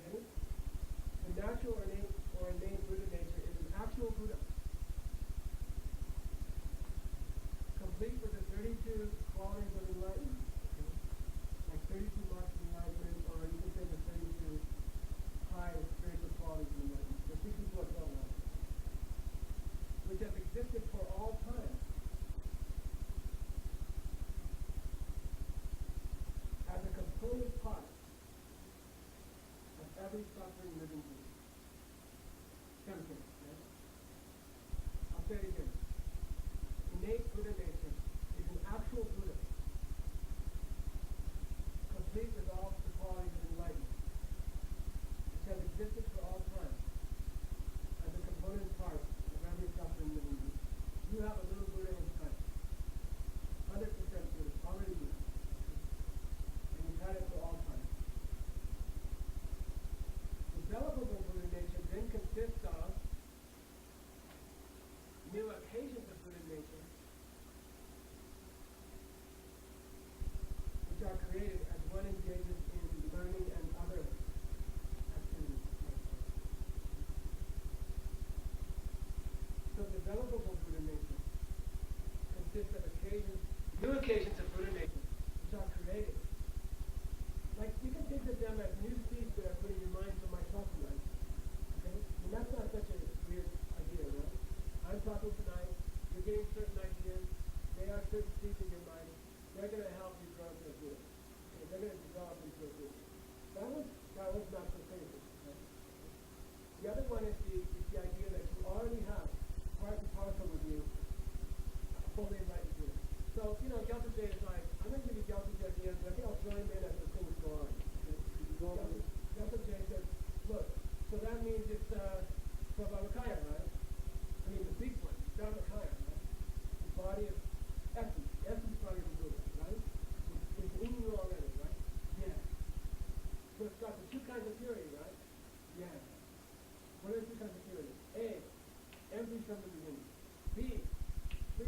Ready? The natural or innate Buddha nature is an actual Buddha. Complete with the 32 qualities of enlightenment. Okay? Like 32 marks of enlightenment, or you can say the 32 high spiritual qualities of enlightenment. The 64 12 which have existed for all time. As a component part of every suffering living being. Something, right? I'll say it again. Innate Buddha nature is an actual Buddha, complete with all the qualities of enlightenment, which has existed for all time, as a component part of every suffering living being. You have a little Buddha inside, 100% Buddha, already Buddha, and you've had it for all time. Developable Buddha nature then consists of new occasions of Buddha nature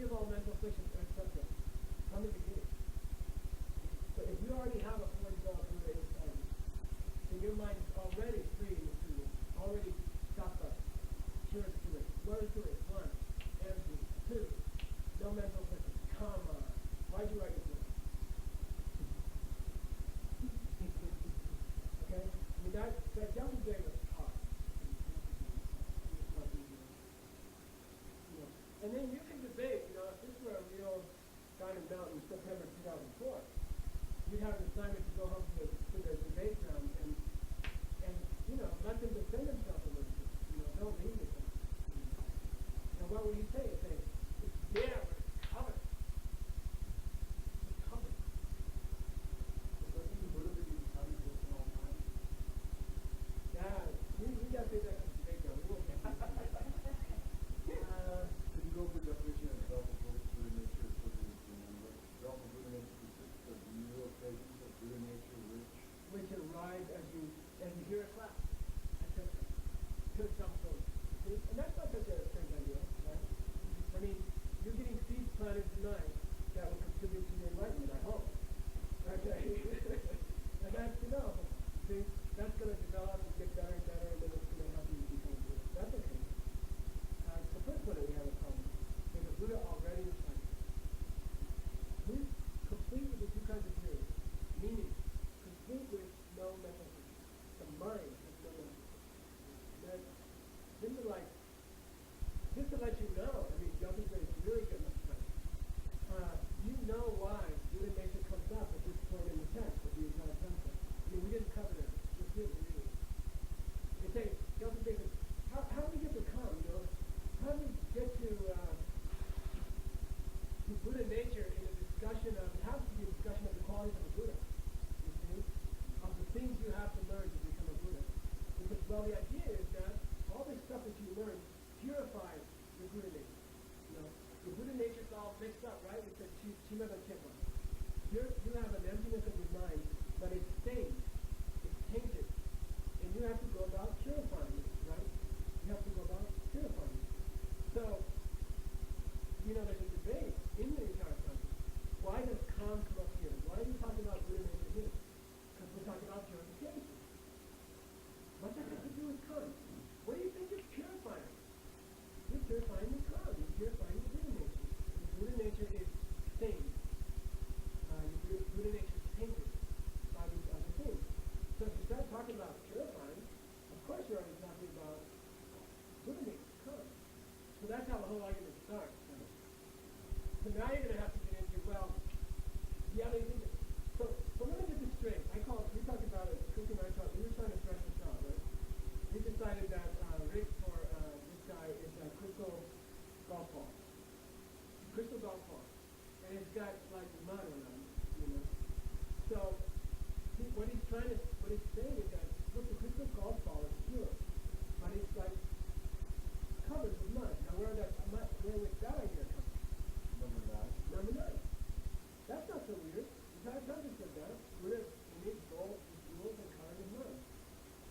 of all mental afflictions are subject from the beginning. So if you already have a fully developed Buddha inside you, then your mind is already free in the freedom, already stopped up. Sure to it. What is it? One, empty. Two, no mental afflictions. Come on. Why'd you write this book? Okay? I mean, that Delta J was hard. And then you can debate, if this were a real Diamond Mountain September 2004, you'd have an assignment to go home to the debate ground and let them defend themselves a little bit. Don't leave it. And what would you say? You'd say, it's there, but it's covered. It's covered. Yeah, we got to take that to the debate ground. We won't get that. If you go for definition of Buddha nature, development Buddha nature consists of realizations of Buddha nature which arise as you hear a class, etc. To some sort. See? And that's not such a strange idea, right? I mean, you're getting seeds planted tonight that will contribute to your enlightenment, I hope. Okay? And that's, see, that's going to develop and get better and better, and then it's going to help you become Buddha. That's okay. It's the first one that we have a problem. There's a Buddha already inside you. Who's complete with the two kinds of theory? Meaning, complete with no mental affliction. The mind has no mental affliction. Just to let you know, I mean, Yogi's is really good enough time. You know why Buddha nature comes up at this point in the text of the UttaraTantra. I mean, we didn't cover that. Just really. They say, Yogi says, how do we get to come, How do we get to Buddha nature in a discussion of, it has to be a discussion of the qualities of a Buddha, you see? Of the things you have to learn to become a Buddha. Because, well, the idea is that all this stuff that you learn purifies the Buddha nature. The Buddha nature's all mixed up, right? It's a chima da chima. You have an emptiness of your mind, but it's stained, it's tainted, and you have to go about purifying it, right? You have to go about purifying it. So, there's a debate in the UttaraTantra. Why does calm come up here? Why are you talking about Buddha nature here? Because we're talking about purification. What's that got to do with calm? What do you think you're purifying? You're purifying the calm. You're purifying the Buddha nature. The Buddha nature is stained. The Buddha nature is tainted by these other things. So if you start talking about purifying, of course you're already talking about Buddha nature, calm. So that's how the whole argument starts. So now you're going to have to get into, so let me get this straight. We talked about it, Cook and I talked, we were trying to stretch this out, right? We decided that Rick for this guy is a crystal golf ball. Crystal golf ball. And it's got like mud around it, So what he's saying is that, look, the crystal golf ball is pure, but it's like covered with mud. Now where would that idea come from? Number 9. That's not so weird. The UttaraTantra said that. Buddha made gold with jewels and covered with mud.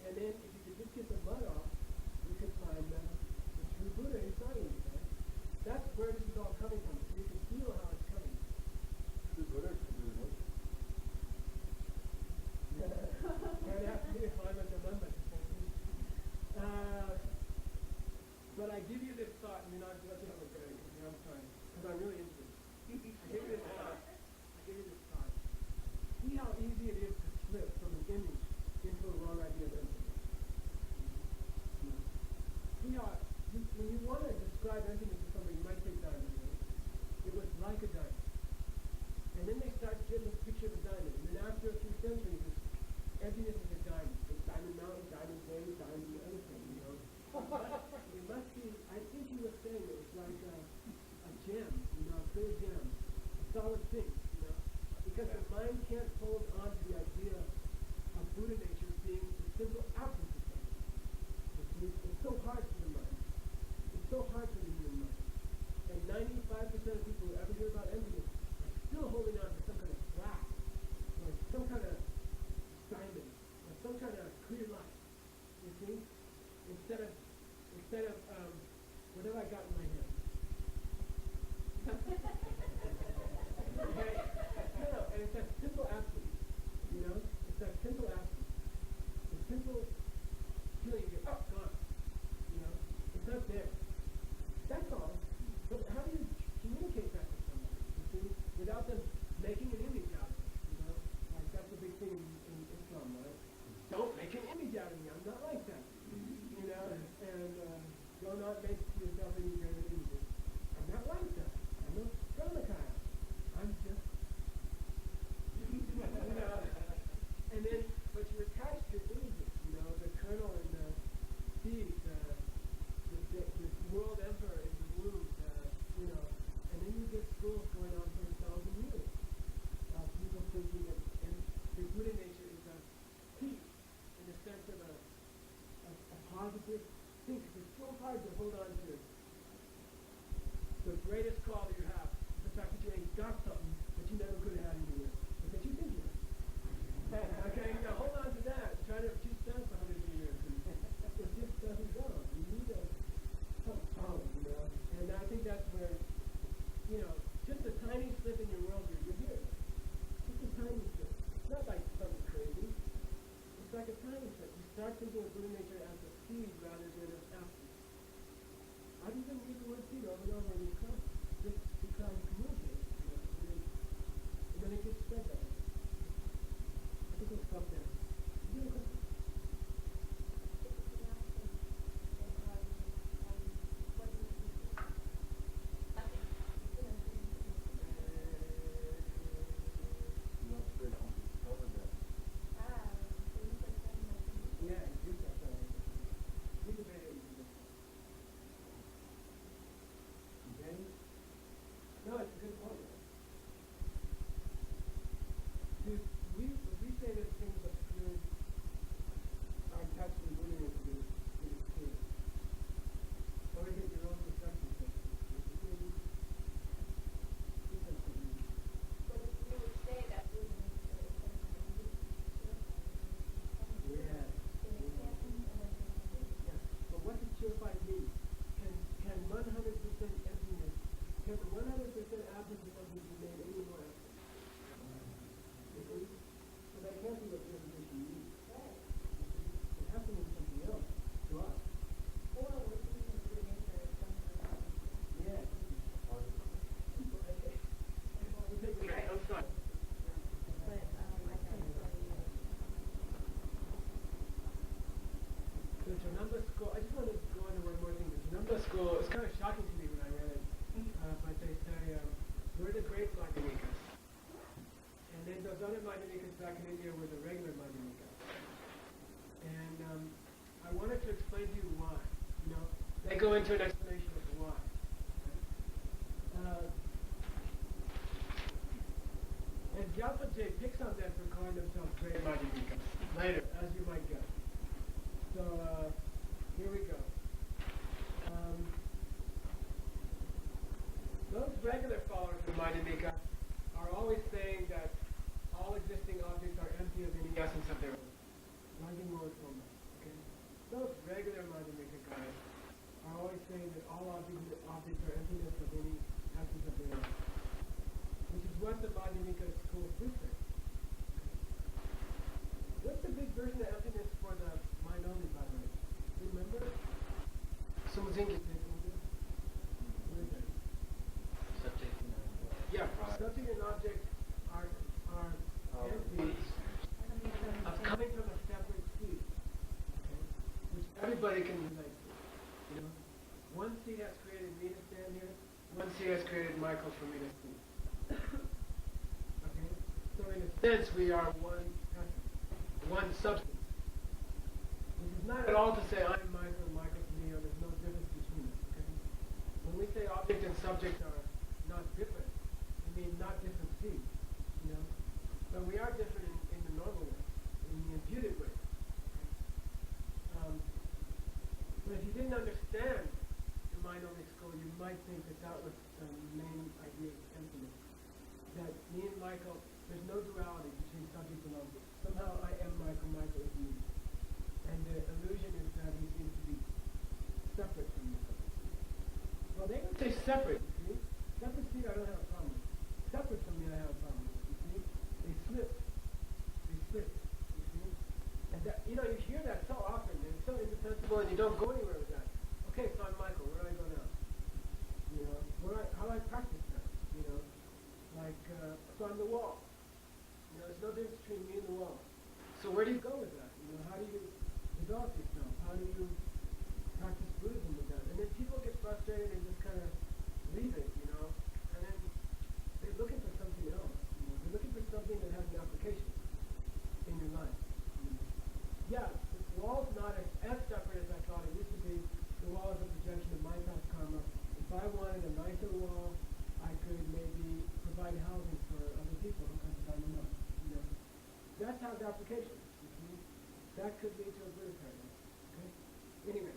And then if you could just get the mud off, you could find the true Buddha inside you, right? That's where this is all coming from. So you can feel how it's coming. True Buddha is Buddha nature. And it has to be a climate dilemma. But I give you this thought, and you're not looking at me very good. I'm trying, because I'm really interested. I give you this thought. See how easy it is to slip from an image into a wrong idea of emptiness. See how, when you want to describe emptiness to somebody, you might say diamond. Right? It was like a diamond. And then they start getting this picture of a diamond. And then after a few centuries, emptiness is a diamond. It's Diamond Mountain, Diamond Bay, Diamond anything, It must be, I think he was saying it was like a gem, a clear gem, a solid thing, because the mind can't hold on to the idea of Buddha nature being the simple absence of something. It's so hard for the mind. It's so hard for the human mind. And 95% of people who ever hear about emptiness are still holding on to some kind of glass, or some kind of diamond, or some kind of clear light, positive things. It's so hard to hold on to the greatest quality you have, the fact that you ain't got something that you never could have had anywhere, because you think you have. Okay, now hold on to that. Try to keep that for 100 years. It just doesn't go. You need a something, you know. And I think that's where, you know, just a tiny slip in your world, you're here. Just a tiny slip. It's not like something crazy. It's like a tiny slip. You start thinking of Buddha nature as a seed rather than an apple. I've even used the word seed over and over in these classes, just to try and communicate, you know. And then it gets spread that way. I think we'll stop there. You have a question? Yeah, you do that. Read the video. Okay? No, it's a good point. Dude, when we say that things are good, are attached to the Buddha nature, it is true. Or is it your own perception? Yeah. But what does purified mean? Can 100% emptiness, can 100% absence of something be made any more absent? You see? So that can't be what purification means. It has to mean something else to us. Yeah. Okay, I'm sorry. The Janamba school, I just want to go into one more thing. The Janamba school, it's kind of shocking to me when I read it, but they say, we're the great Madhyamikas. And then those other Madhyamikas back in India were the regular Madhyamikas. And I wanted to explain to you why. You know, they go into an explanation of why. And Gyalpa J picks on them for calling themselves great Madhyamikas later, as you might guess. So, here we go. Those regular followers of Madhyamika are always saying that all existing objects are empty of any essence of their own. Okay? Those regular Madhyamika guys are always saying that all objects are emptiness of any essence of their own. Which is what the Madhyamika school do say. What's the big version of emptiness for the mind only, by the way? Do you remember? Sumuzingi. What is that? Subject and Yeah, subject and object are empty of coming from a separate seed. Okay? Which everybody can relate to. You know? One seed has created me to stand here, one seed has created Michael for me to see. Okay? So in a sense we are one essence. One substance. Which is not at all to say I'm Michael and Michael's me, or there's no difference between us. Okay? When we say object and subject are not different, we mean not different seeds. You know? But we are different in the normal way, in the imputed way. But if you didn't understand the mind-only school, you might think that that was the main idea of emptiness. That me and Michael, there's no duality between subject and object. Somehow I am Michael, Michael is me. And the illusion is that he seems to be separate from me. Well, they don't say separate, you see. Separate seed I don't have a problem with. Separate from me I have a problem with, you see. They slip. They slip, you see. And that, you know, you hear that so often, and it's so indefensible, and you don't go anywhere with that. Okay, so I'm Michael, where do I go now? You know, how do I practice that? You know, like, so I'm the wall. You know, there's no difference between me and the wall. So where do you go with that? You know, how do you develop yourself? How do you practice Buddhism with that? And then people get frustrated and just kind of leave it, you know, and then they're looking for something else. You know, they're looking for something that has an application in your life. You know. Yeah, the wall's not as separate as I thought it used to be. The wall is a projection of my past karma. If I wanted a nicer wall, I could maybe provide housing for other people because I'm enough. You know, that's how the application. You see, that could lead to a Buddha paradise. Okay. Anyway,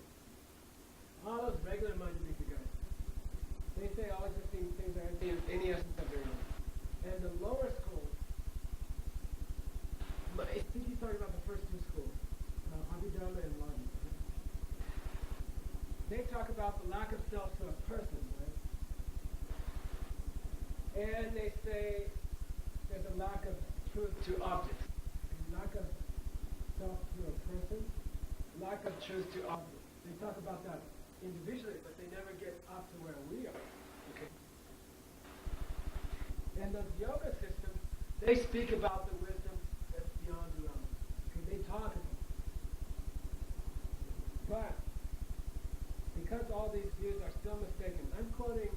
they talk about the lack of self to a person, right? And they say there's a lack of truth to objects. Lack of self to a person, lack of truth to objects. They talk about that individually, but they never get up to where we are. Okay. And the yoga system, they speak about the wisdom that's beyond the realm. Okay, they talk about it. But because all these views are still mistaken, I'm quoting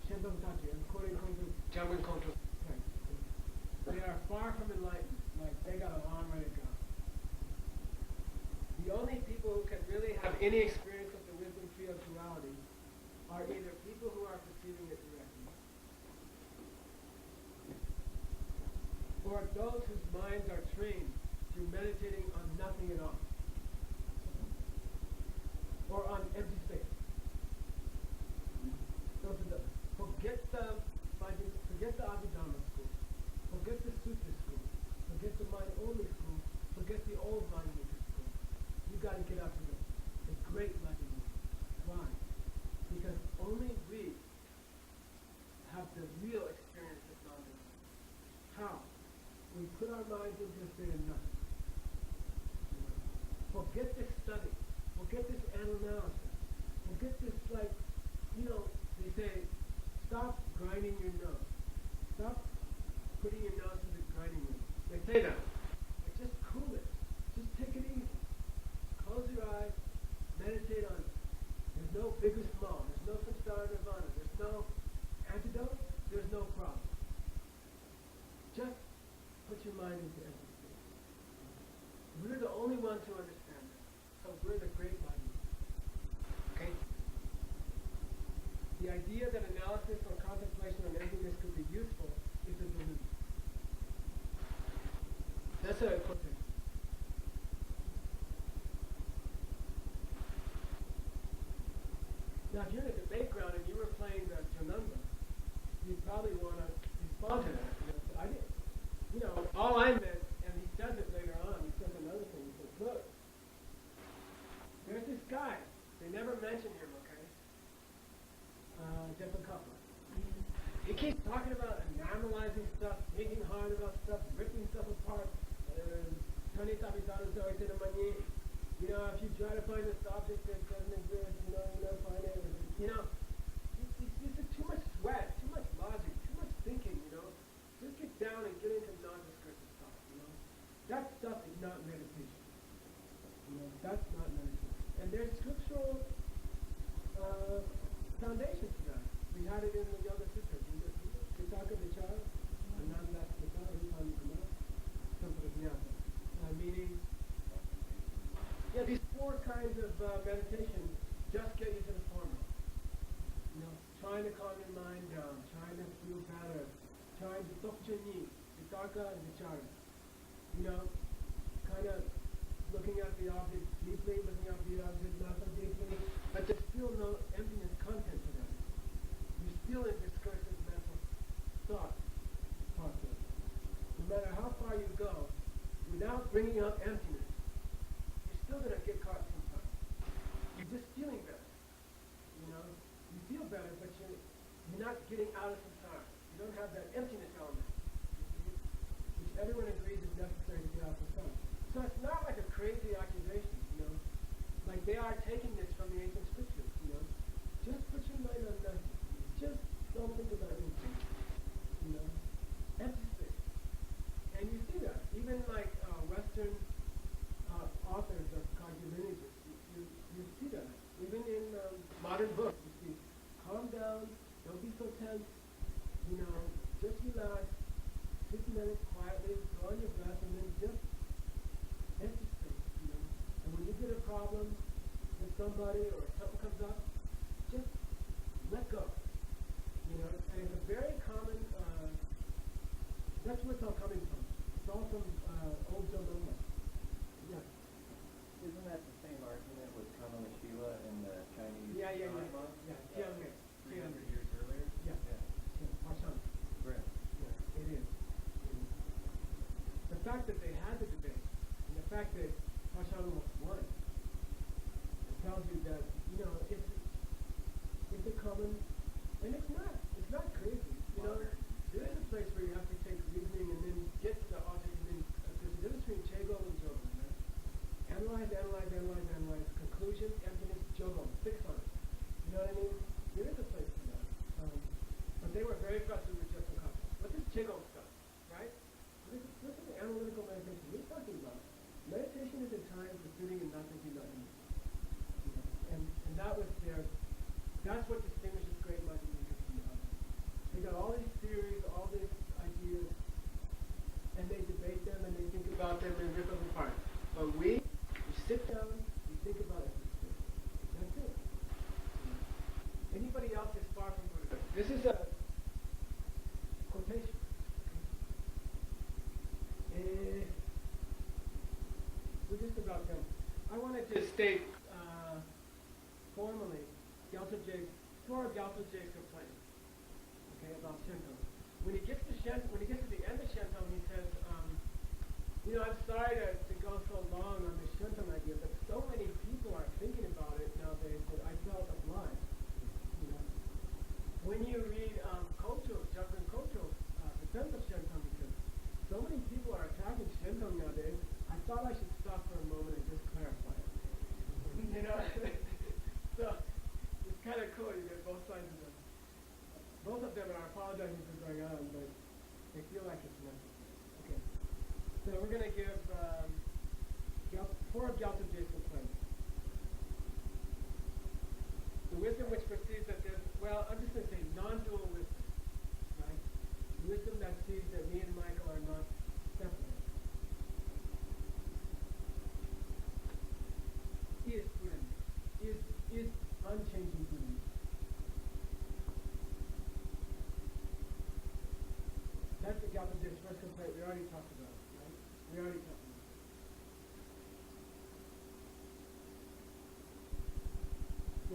Shenbang Tachi, I'm quoting Jamgon Kongtrul's text. They are far from enlightened, like they got a long way to go. The only people who can really have any experience of the wisdom tree of duality are either people who are perceiving it directly, or those whose minds are trained through meditating on nothing at all, or on empty space. Those are the forget the Abhidharma school, forget the Sutra school, forget the mind only school, forget the old mind only school. You got to get up to the great legend. Why? Because only we have the real experience of knowledge. How? We put our minds into a state of nothing. Forget this study. Forget this analysis. Forget this, like, they say, stop grinding your nose. Stop putting your nose to the grinding wheel. They say that. Like, just cool it. Just take it easy. Close your eyes. Meditate on it. There's no big or small. There's no samsara nirvana. There's no antidote. There's no problem. Just put your mind into empty space. We're the only ones who understand that. So we're the great mind. Okay? The idea that analysis or contemplation on emptiness could be useful is a delusion. That's a quotation. Now, if you're in a debate ground and you were playing the Jananda, you'd probably want to respond to that. I did. All I meant, and he says it later on, he says another thing. He says, look, there's this guy. They never mention him, okay? Different couple. He keeps talking about analyzing stuff, thinking hard about stuff, ripping stuff apart. If you try to find this object that doesn't exist, you never find it. This is too much sweat, too much logic, too much thinking, Just get down and get into non-discursive stuff, That stuff is not meditation. That's not meditation. And there's scriptural foundation to that. We had it in the Yoga Sutras. Vitaka Vichara, Ananda Vichara, Rupani Kumara, Sampragnata. Meaning, these four kinds of meditation just get you to the formula. Trying to calm your mind down, trying to feel better, trying to Tokchani, Vitaka and Vichara. Kind of looking at the object deeply, looking at the object not so deeply, but there's still no emptiness content to that. You're still in discursive mental thought process. No matter how far you go, without bringing up emptiness, you're still going to get caught sometimes. You're just feeling better. You feel better, but you're not getting out of samsara. You don't have that emptiness element, which everyone agrees is necessary to get out of samsara. So it's not like a crazy accusation, Like they are taking this from the ancient scriptures, Just put your mind on nothing. Just don't think about anything, Empty space. And you see that. Even like Western authors of Kagyu lineages, you see that. Even in modern books, you see, calm down, don't be so tense, just relax, 6 minutes quietly, draw your breath, and then just empty space, And when you get a problem with somebody or something comes up, just let go, And it's a very common, that's where it's all coming from. It's all from old Jomoma. Yeah. Isn't that the same argument with Kama Shiva and the Chinese? Yeah. monks? Yeah, 300 years earlier? Yeah. Pashan. Right. Yeah, it is. The fact that they had the debate, and the fact that Pashan almost won, it tells analyze. Conclusion, emptiness, jogam, fix on it. You know what I mean? There is a place for that. But they were very frustrated with just a couple. What's this jiggle stuff, right? This is analytical meditation. What are you talking about? Meditation is a time for sitting and not thinking about anything. You know? And that was that's what distinguishes great minded thinkers from the others. They got all these theories, all these ideas, and they debate them and they think about them and rip them apart. But we sit down, we think about it. That's it. Anybody else is far from Buddha. This is a quotation. We're just about done. I wanted to state formally two of Gyaltsen J's complaints. Okay, about Shinto. When he gets to the end of Shinto, he says, I'm sorry to go so long on this Shinto idea, but so many people are thinking about it nowadays that I felt obliged. You know, when you read Jacqueline Kocho's defense of Shinto, because so many people are attacking Shinto nowadays, I thought I should stop for a moment and just clarify it. You know, so it's kind of cool. You get both sides of them. Both of them are apologizing for going on, but they feel like it's necessary. Okay. So we're going to give 4 of Gyaltsen J's complaints. The wisdom which perceives that there's, I'm just going to say non-dual wisdom, right? Wisdom that sees that me and Michael are not separate. Is Buddha. Is unchanging Buddha. That's the Gyaltsen J's first complaint we already talked about, right? We already talked about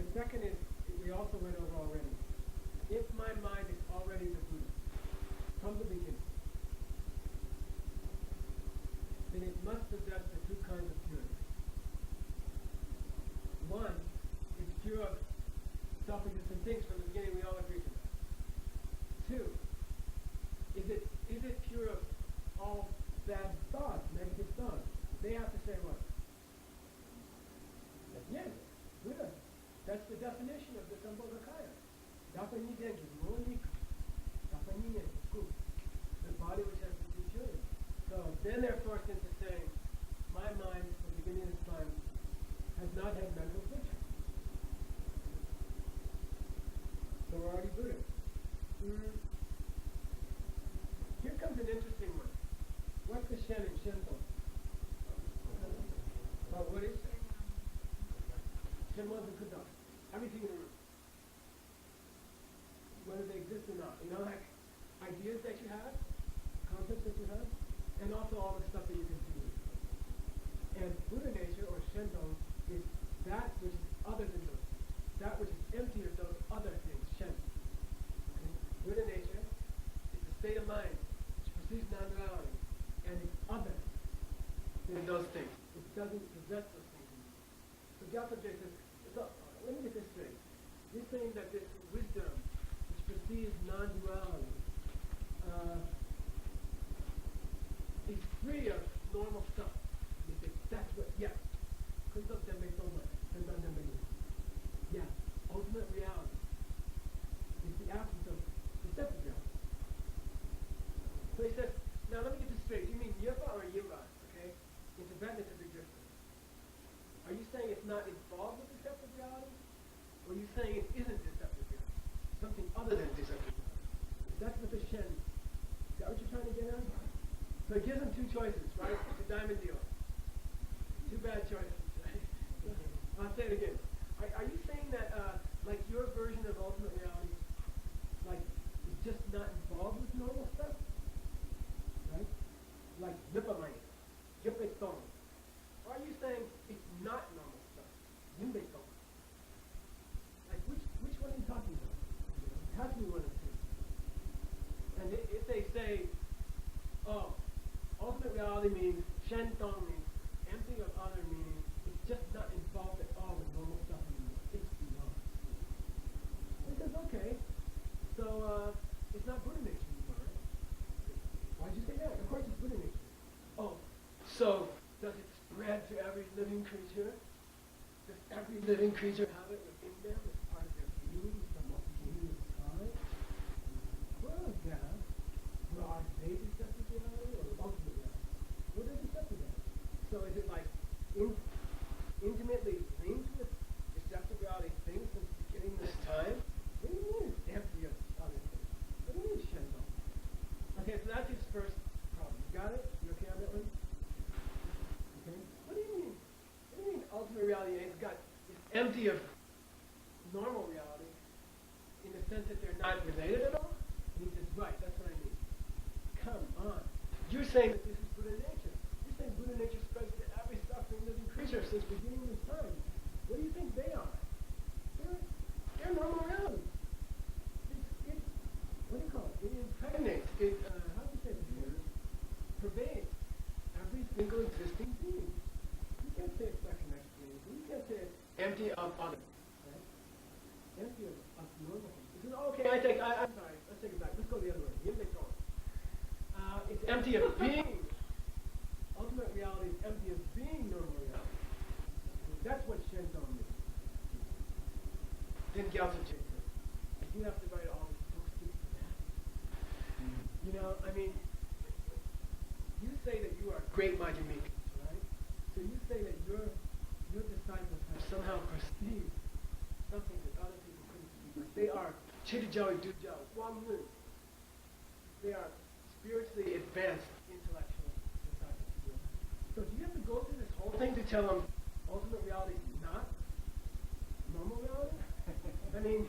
it. The second is, we also went over already. If my mind is already the Buddha, from the beginning, then it must possess the 2 kinds of purity. One is pure of self-existent things. From the beginning, we all agree to that. 2, is it pure of all bad thoughts, negative thoughts? They have to say what? Yes, Buddha. That's the definition of the Sambhogakaya. Dapani Denki, Moniku, Dapani Denki, the body which has the 2 purity. So then they're forced into saying, my mind, from the beginning of time, has not had mental picture. So we're already Buddha. Here comes an interesting one. What's the Shen in Shinto? What is it? Shen was a Kuda. Everything in the room. Whether they exist or not. You know, like ideas that you have, concepts that you have, and also all the stuff that you can see. And Buddha nature, or Shinto, is that which is other than those. That which is empty of those other things, Shen. Okay? Buddha nature is the state of mind which perceives non-duality, and it's other than those things. It doesn't possess those things. So Gyaltsen J says, let me get this straight. You're saying that this wisdom which perceives non-duality is free of normal stuff. That's what, yes. Yeah, ultimate reality is the absence of deceptive reality. So he says, now let me get this straight. Do you mean yiva or yiva? Okay? In Tibetan it's a big difference. Are you saying it's not involved with deceptive reality? Or are you saying it isn't deceptive reality? Something other than deceptive reality? That's what the Shen. Is that what you're trying to get at? So it gives them 2 choices, right? It's a diamond deal. 2 bad choices, right? I'll say it again. Are you saying that, like, your version of ultimate reality, like, is just not involved with normal stuff? Right? Like, Yipamai, Yippe Stone. Or are you saying it's not normal stuff? Yimbe Stone. Like, which one are you talking about? It has to be one of the 2. And if they say, ultimate reality means Shen Tong means empty of other meaning, it's just not involved at all with normal stuff anymore. It's beyond. Because, okay, so it's not Buddha nature anymore, right? Why'd you say that? Of course it's Buddha nature. Oh, so does it spread to every living creature? Does every living creature have it within them as part of their being from the beginning of time? Well, yeah. Well, are they deceptive reality or ultimate reality? What are they deceptive reality? So is it like intimately linked with deceptive reality things since the beginning of this time? What do you mean it's empty of other things? What do you mean Shenzo? Okay, so that's his first problem. You got it? You okay on that one? Okay. What do you mean? What do you mean ultimate reality it's empty of normal reality in the sense that they're not related at all? And he says, right, that's what I mean. Come on. You're saying that this is Buddha nature. You're saying Buddha nature spreads to every suffering living creature since the beginning of time. What do you think they are? They're normal reality. What do you call it? It impregnates. How do you say it? Pervades every single existing being. You can't say it's not connected to anything. You can't say it's empty of other. Right? Empty of normal things. He says, okay, I'm sorry. Let's take it back. Let's go the other way. It's empty of being. Ultimate reality is empty of being normal reality. That's what Shenzo means. Then Gyaltsen says, you have to write all these books just for that. You know, I mean, you say that you are great Madhyamikas, right? So you say that your disciples have somehow perceived something that other people couldn't see. Like they are Chittajawi Dujjawi, Guangwu. They are spiritually advanced intellectual disciples. So do you have to go through this whole thing to tell them ultimate reality is not normal reality? I mean,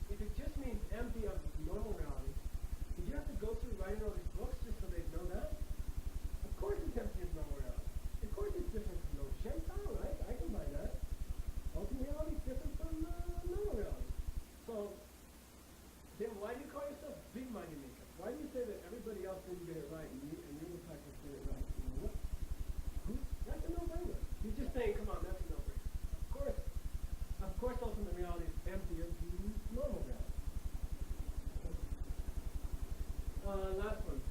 if it just means empty of normal reality, did you have to go through writing all these books just so they'd know that? Of course it's empty of normal reality. Of course it's different from no Shentao, right? I can buy that. Ultimate reality is different from normal reality. So, then why do you call yourself big Madhyamika? Why do you say that everybody else didn't get it right and you're the type that get it right? You know what? That's a no-brainer. You're just saying, come on, that's a no-brainer. Of course, ultimate reality is empty of normal reality. Last one.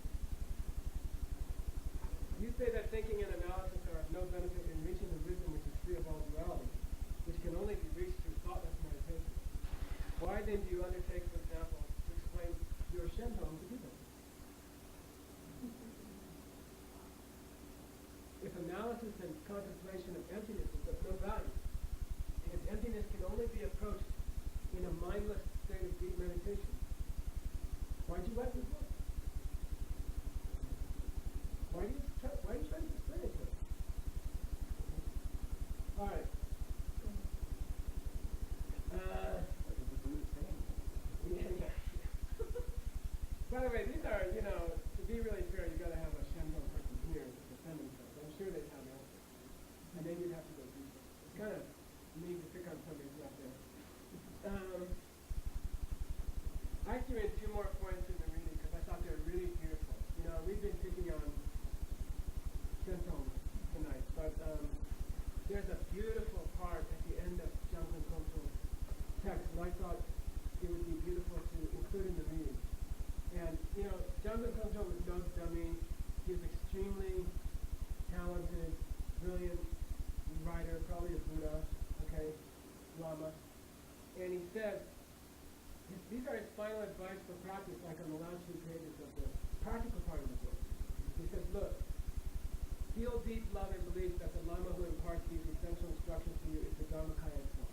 You say that thinking and analysis are of no benefit in reaching the wisdom which is free of all duality, which can only be reached through thoughtless meditation. Why then do you undertake, for example, to explain your Shenzo to people? If analysis and contemplation of emptiness is of no value, and if emptiness can only be approached in a mindless state of deep meditation, why'd you write this book? Why do you try to explain it to us? All right. Yeah. By the way, these are, to be really fair, you got to have a Shenzo person here to defend themselves. I'm sure they'd have answers. And then you'd have to go deeper. It's kind of mean to pick on somebody who's not there. I threw in 2 more points in the reading because I thought they were really beautiful. We've been picking on Shenzo tonight, but there's a beautiful part at the end of Jonathan Kongtrul's text, and I thought it would be beautiful to include in the reading. And, Jonathan Kongtrul was no dummy. He was extremely talented, brilliant writer, probably a Buddha, Lama. And he says, these are his final advice for practice, like on the last few pages of the practical part of the book. He says, look, feel deep love and belief that the Lama who imparts these essential instructions to you is the Dharmakaya itself.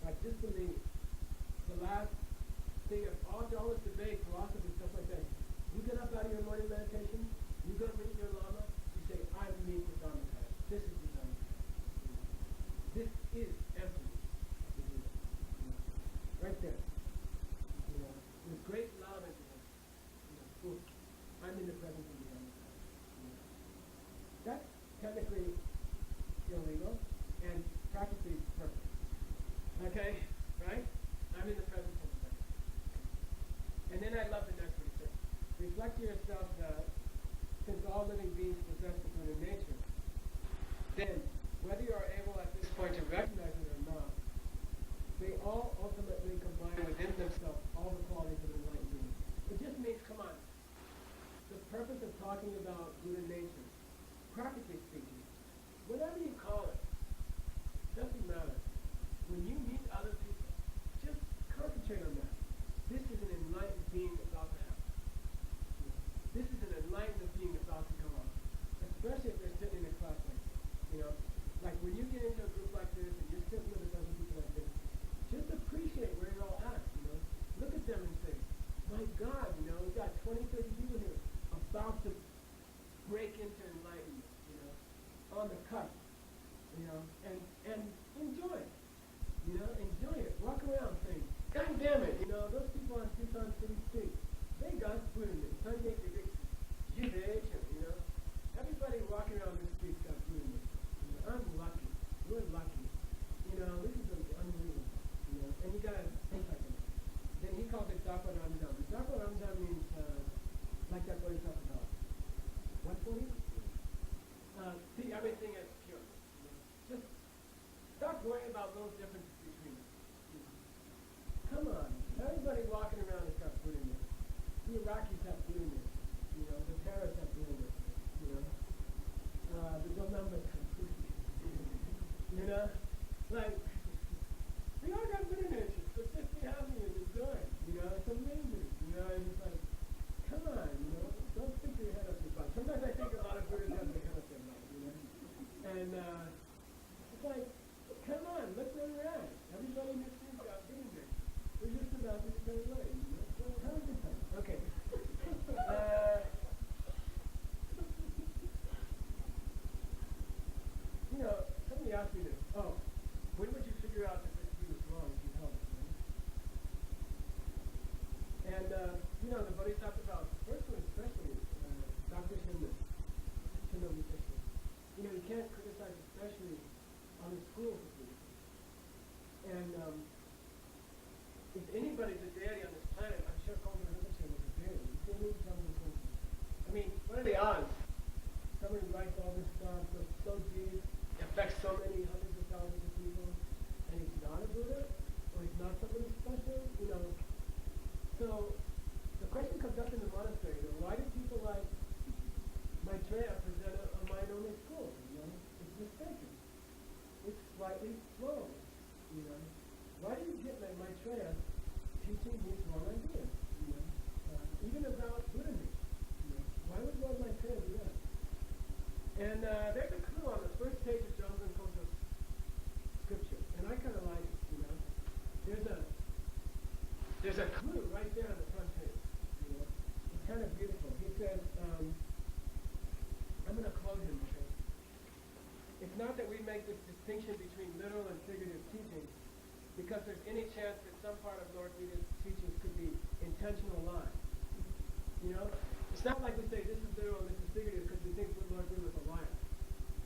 Like, just believe. The last thing of all this debate, philosophy, stuff like that. You get up out of your morning meditation, you go meet your Lama, you say, I meet the Dharmakaya. This is the Dharmakaya. This is emptiness. Right there. With great love and I'm in the presence of the Dharmakaya. That's technically illegal and practically perfect. Okay? Right? I'm in the presence of the Dharmakaya. And then I love the next one. He says, reflect to yourself that since all living beings possess the Buddha nature, then whether you are able at this point to recognize it or not, they all ultimately combine within themselves all the qualities of enlightened beings. It just means, come on, the purpose of talking about Buddha nature, practically speaking, when you get into a group like this and you're sitting with a bunch of people like this, just appreciate where you're all at, you know. Look at them and say, my God, you know, we've got 20, 30 people here about to break into enlightenment, you know, on the cusp, you know, and enjoy it, you know, enjoy it. Walk around saying, God damn it, you know, those people on Tucson City Street, they got Buddhism. You know, everybody walking around this street got Buddhism. You know, I'm lucky. We're lucky. You know, this is unbelievable. You know, and you gotta think like that. Then he calls it Dapa Ramdam. Dapa Ramdam means like that what he's talking about. What for you? See everything as pure. You know? Just stop worrying about those differences between us. You know? Come on. Everybody walking around has got Buddhism. The Iraqis have Buddhism. You know, the terrorists have Buddhism. You know? The Donambas have Buddhism. You know? Like, we all got Buddhism. So just be happy and enjoy it. You know, it's amazing. You know, and it's like, come on, you know, don't stick your head up your butt. Sometimes I think a lot of Buddhists have their head up their butt, you know? And it's like, come on, look where we're at. Everybody in this room got Buddhism. We're just about the same way, you know? So have a good time. Okay. You know, somebody asked me this. Oh, when would you figure out that this view is wrong if you held it, right? And, you know, the buddy talked about, the first one especially, Dr. Shindler. You know, you can't criticize especially on the school for Buddhism. And if anybody's a deity on this planet, I'm sure Kongren Rinpoche was a deity. You can't even tell me the thing. I mean, what are the odds? Somebody writes all this stuff, looks so deep, affects so many hundreds of thousands of people, and he's not a Buddha, or he's not somebody special, you know. So the question comes up in the monastery, you know, why do people like Maitreya present a mind-only school? You know, it's mistaken. It's slightly wrong. You know, why do you get like Maitreya teaching these wrong ideas? You know, even about Buddhism. You know, why would Lord Maitreya do that? And there's a clue on the first page of Jonathan Koto's scripture, and I kind of like it. You know, there's a clue right there on the front page. You know, it's kind of beautiful. He says, I'm going to quote him. Okay. It's not that we make this distinction between literal and figurative teaching, because there's any chance that some part of Lord Buddha's teachings could be intentional lies. You know, it's not like we say this is literal and this is figurative because we think Lord Buddha was a liar,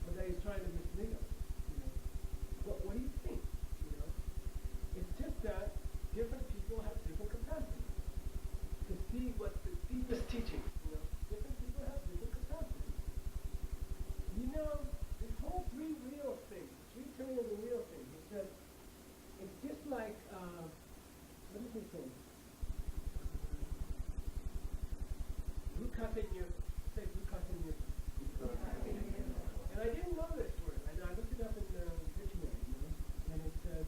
or that he's trying to mislead us. You know, what do you think? You know, it's just that different people have different capacities to see what's the deepest teaching. You know, different people have different capacities. You know, this whole three real thing, three turning of the wheel thing, he said, it's just like, what does he say? Say Rukatenyu. And I didn't know this word, and I looked it up in the dictionary, you know, and it says,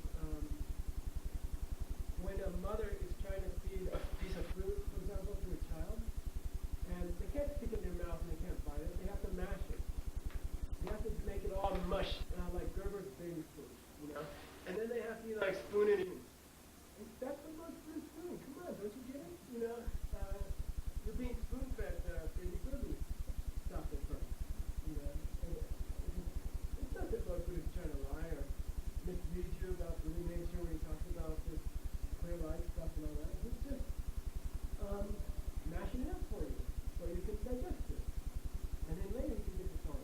when a mother is trying to feed a piece of fruit, for example, to a child, and they can't stick it in their mouth and they can't bite it, they have to mash it. They have to make it all mush, like Gerber's baby food, you know? And then they have to like spoon it in. And that's what most food's doing. Come on, don't you get it? You know, you're being spoon-fed baby baby stuff at first. You know, it's not that Lord Buddha's trying to lie or mislead you about Buddha nature when he talks about this clear light stuff and all that. He's just mashing it up for you so you can digest it. And then later you can get the song.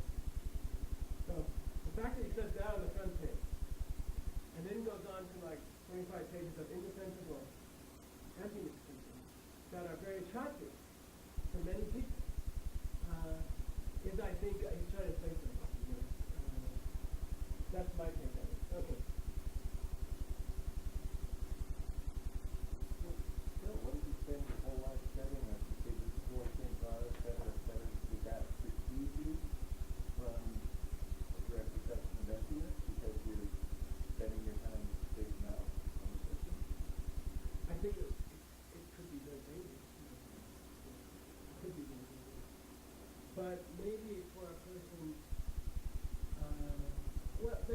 So the fact that he says that on the front page, and then goes on to like 25 pages of indefensible anti-mysticism that are very attractive to many people, is I think he's trying to say something. You know? That's my take on it. Okay. Bill, what did you spend your whole life studying? Like you say, this is what came about, et cetera, et cetera. Did that preclude you from a direct perception of emptiness because you're spending your time spacing out on the system?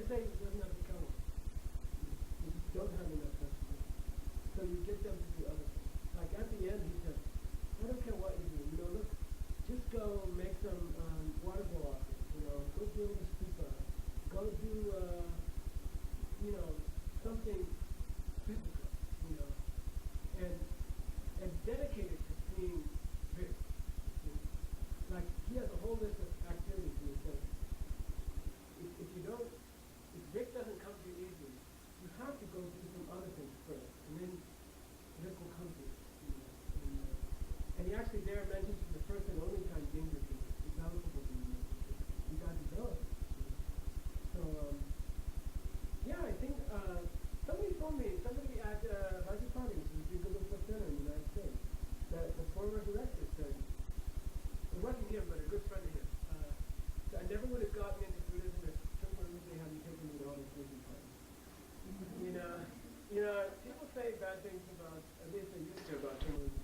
say he doesn't have the trouble. You just don't have enough customers. So you get them to do other things. Like at the end, he said, I don't care what you do. You know, look, just go make some water bowl offerings. You know, go build a stupa. Go do, you know, something physical. You know, and dedicate it to seeing Vic. Like he has a whole list of activities, and he says, if you don't, if Vic doesn't come to you easily, you have to go do some other things first, and then Vic will come to you. And he actually there mentions for the first and only time Ginger can be palatable to you. You got to know it. So, yeah, I think somebody told me, somebody at Vajrapani, which is a big group center in the United States, that the former director said, it wasn't him, but a good friend of his, so I never would have gotten into Buddhism if Trungpa Rinpoche hadn't taken me to all these Buddhist parties. You know, people say bad things about, at least they used to, about Trungpa Rinpoche.